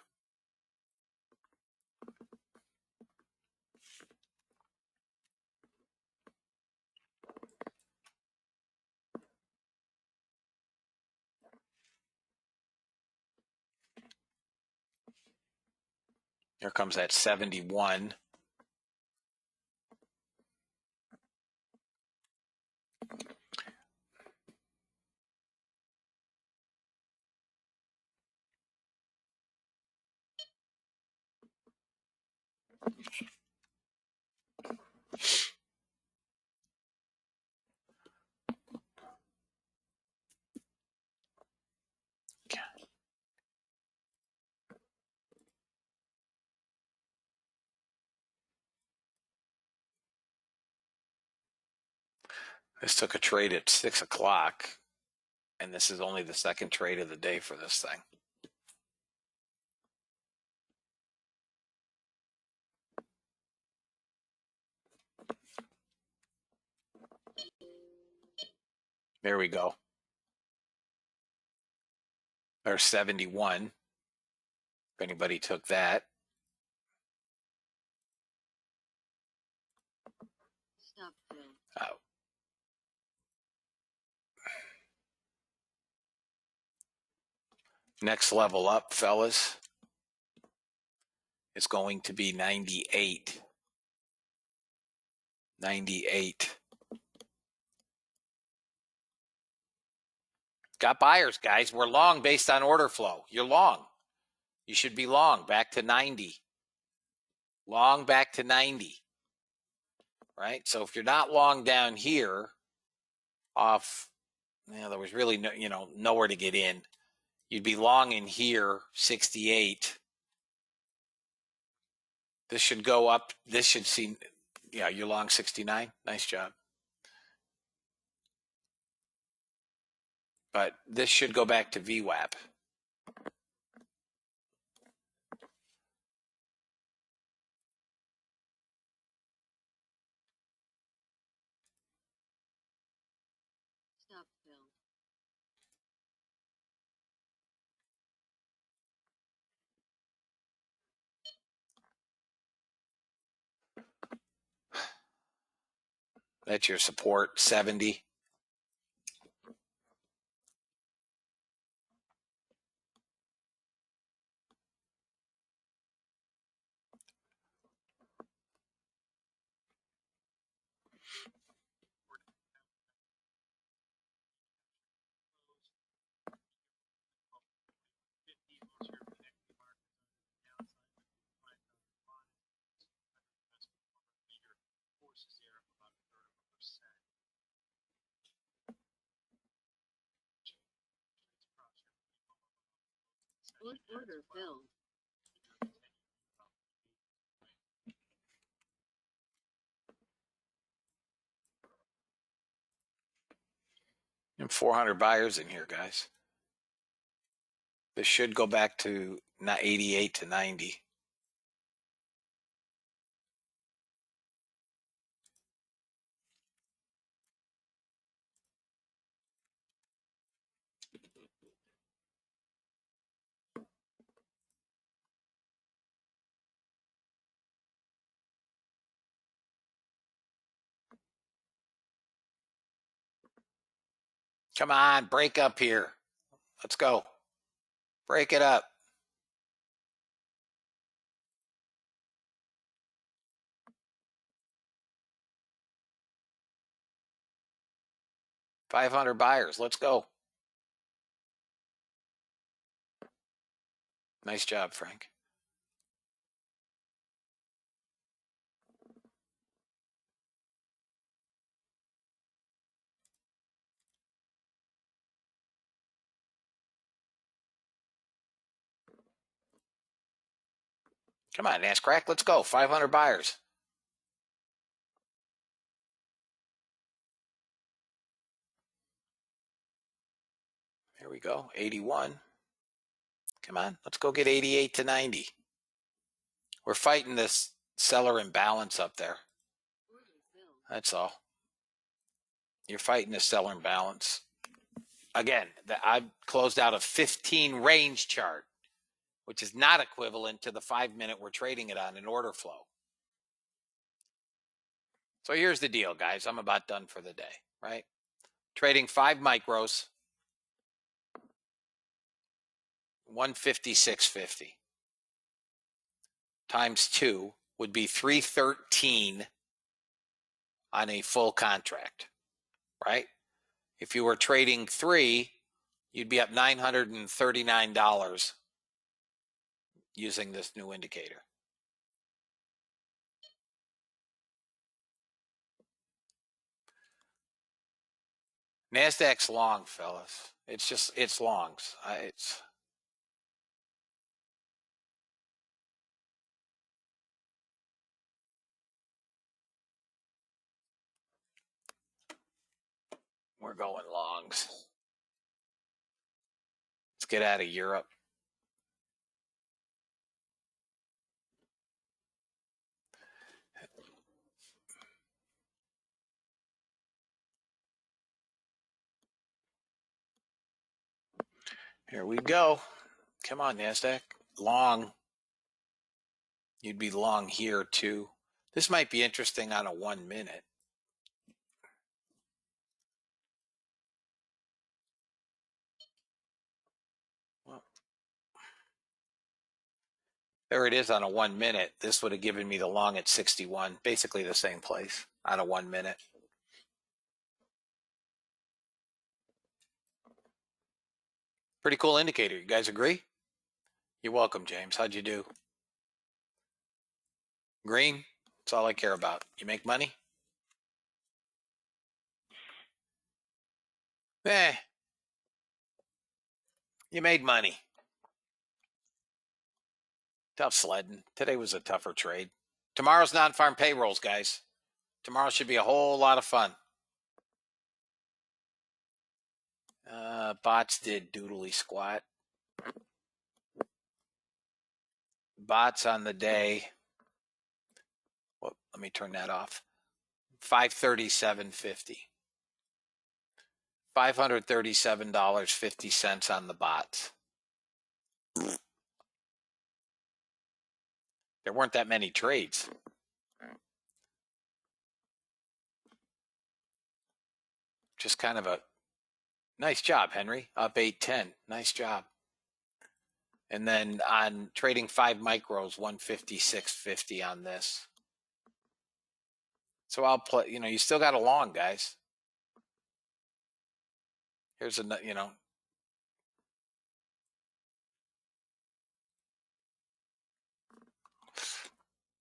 Here comes that 71. This took a trade at 6 o'clock, and this is only the second trade of the day for this thing. There we go. There's 71. If anybody took that. Stop fill. Oh. Next level up, fellas, is going to be 98. 98. Got buyers, guys. We're long based on order flow. You're long. You should be long back to 90. Long back to 90. right? So if you're not long down here off, there was really no, nowhere to get in. You'd be long in here, 68. This should go up. This should see, yeah, you're long 69. Nice job. But this should go back to VWAP. Stop fill. That's your support, 70. Order filled. And 400 buyers in here, guys. This should go back to 88 to 90. Come on, break up here. Let's go. Break it up. $500 buyers. Let's go. Nice job, Frank. Come on, Nascrack. Let's go. 500 buyers. Here we go. 81. Come on. Let's go get 88 to 90. We're fighting this seller imbalance up there. Order filled. That's all. You're fighting the seller imbalance. Again, I've closed out a 15 range chart, which is not equivalent to the 5-minute we're trading it on in order flow. So here's the deal, guys. I'm about done for the day, right? Trading 5 micros, 156.50 times 2 would be 313 on a full contract, right? If you were trading 3, you'd be up $939 using this new indicator. NASDAQ's long, fellas. It's longs. We're going longs. Let's get out of Europe. Here we go. Come on, NASDAQ. Long. You'd be long here too. This might be interesting on a 1 minute. Well, there it is on a 1 minute. This would have given me the long at 61, basically the same place on a 1 minute. Pretty cool indicator. You guys agree? You're welcome, James. How'd you do? Green. That's all I care about. You make money? You made money. Tough sledding. Today was a tougher trade. Tomorrow's non-farm payrolls, guys. Tomorrow should be a whole lot of fun. Bots did doodly squat. Bots on the day. Well, let me turn that off. 537.50. $537.50 on the bots. There weren't that many trades. Just kind of a nice job, Henry. Up 810. Nice job. And then on trading 5 micros, 156.50 on this. So I'll play, you still got a long, guys. Here's a,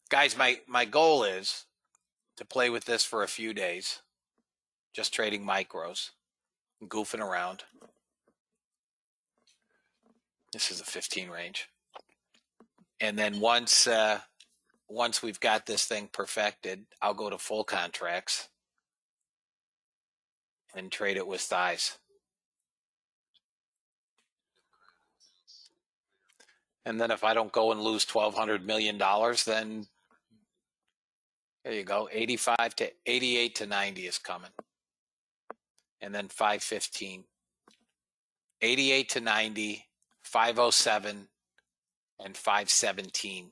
guys, my goal is to play with this for a few days, just trading micros, goofing around. This is a 15 range. And then once we've got this thing perfected, I'll go to full contracts and trade it with thighs. And then if I don't go and lose $1,200 million, then there you go. 88 to 90 is coming. And then 515. 88 to 90, 507, and 517.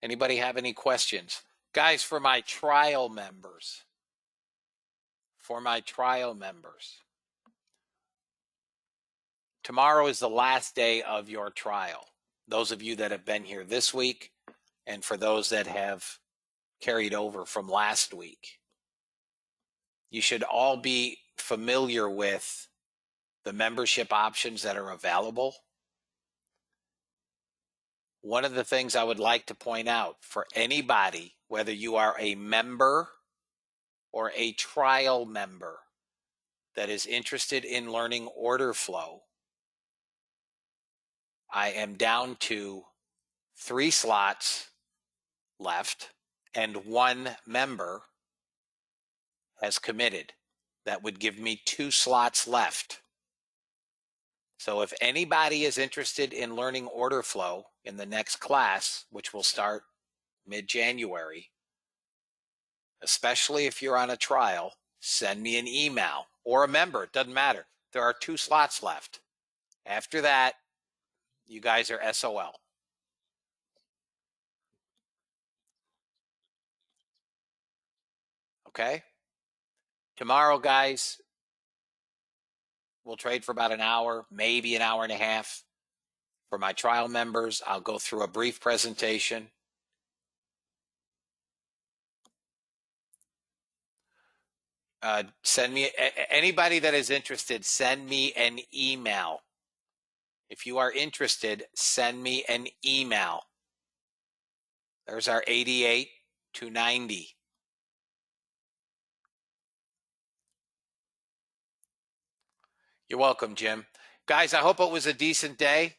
Anybody have any questions? Guys, for my trial members, tomorrow is the last day of your trial. Those of you that have been here this week, and for those that have carried over from last week, you should all be familiar with the membership options that are available. One of the things I would like to point out for anybody, whether you are a member or a trial member that is interested in learning order flow, I am down to 3 slots left and 1 member has committed. That would give me 2 slots left. So if anybody is interested in learning order flow in the next class, which will start mid-January, especially if you're on a trial, send me an email or a member. It doesn't matter. There are 2 slots left. After that, you guys are SOL. Okay? Tomorrow, guys, we'll trade for about an hour, maybe an hour and a half. For my trial members, I'll go through a brief presentation. Send me, anybody that is interested, send me an email. If you are interested, send me an email. There's our 88 to 90. You're welcome, Jim. Guys, I hope it was a decent day.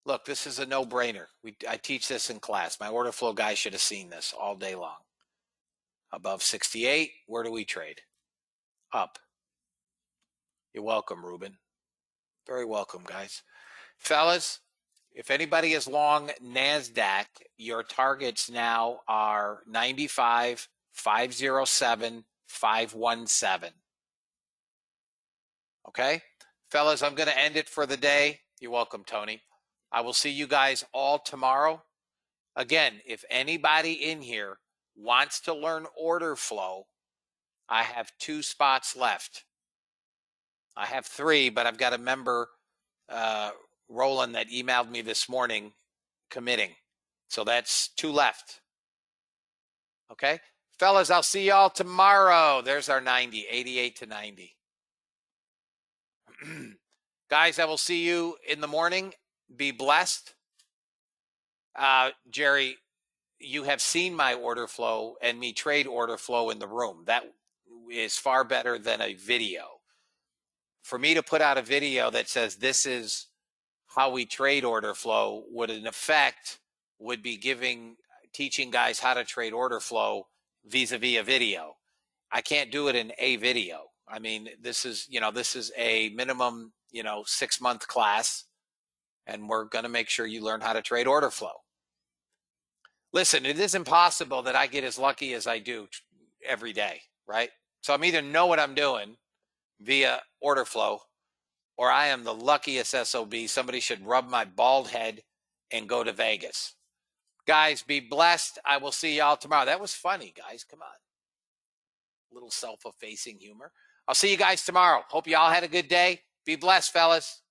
Look, this is a no-brainer. I teach this in class. My order flow guy should have seen this all day long. Above 68, where do we trade? Up. You're welcome, Ruben. Very welcome, guys. Fellas, if anybody is long NASDAQ, your targets now are 95, 507, 517. Okay? Fellas, I'm going to end it for the day. You're welcome, Tony. I will see you guys all tomorrow. Again, if anybody in here wants to learn order flow, I have 2 spots left. I have 3, but I've got a member, Roland, that emailed me this morning committing. So that's 2 left. Okay? Fellas, I'll see y'all tomorrow. There's our 90, 88 to 90. Guys, I will see you in the morning. Be blessed. Jerry, you have seen my order flow and me trade order flow in the room. That is far better than a video. For me to put out a video that says this is how we trade order flow would in effect would be teaching guys how to trade order flow vis-a-vis a video. I can't do it in a video. I mean, this is a minimum, 6-month class, and we're going to make sure you learn how to trade order flow. Listen, it is impossible that I get as lucky as I do every day, right? So I'm either know what I'm doing via order flow, or I am the luckiest SOB. Somebody should rub my bald head and go to Vegas. Guys, be blessed. I will see y'all tomorrow. That was funny, guys. Come on. Little self-effacing humor. I'll see you guys tomorrow. Hope you all had a good day. Be blessed, fellas.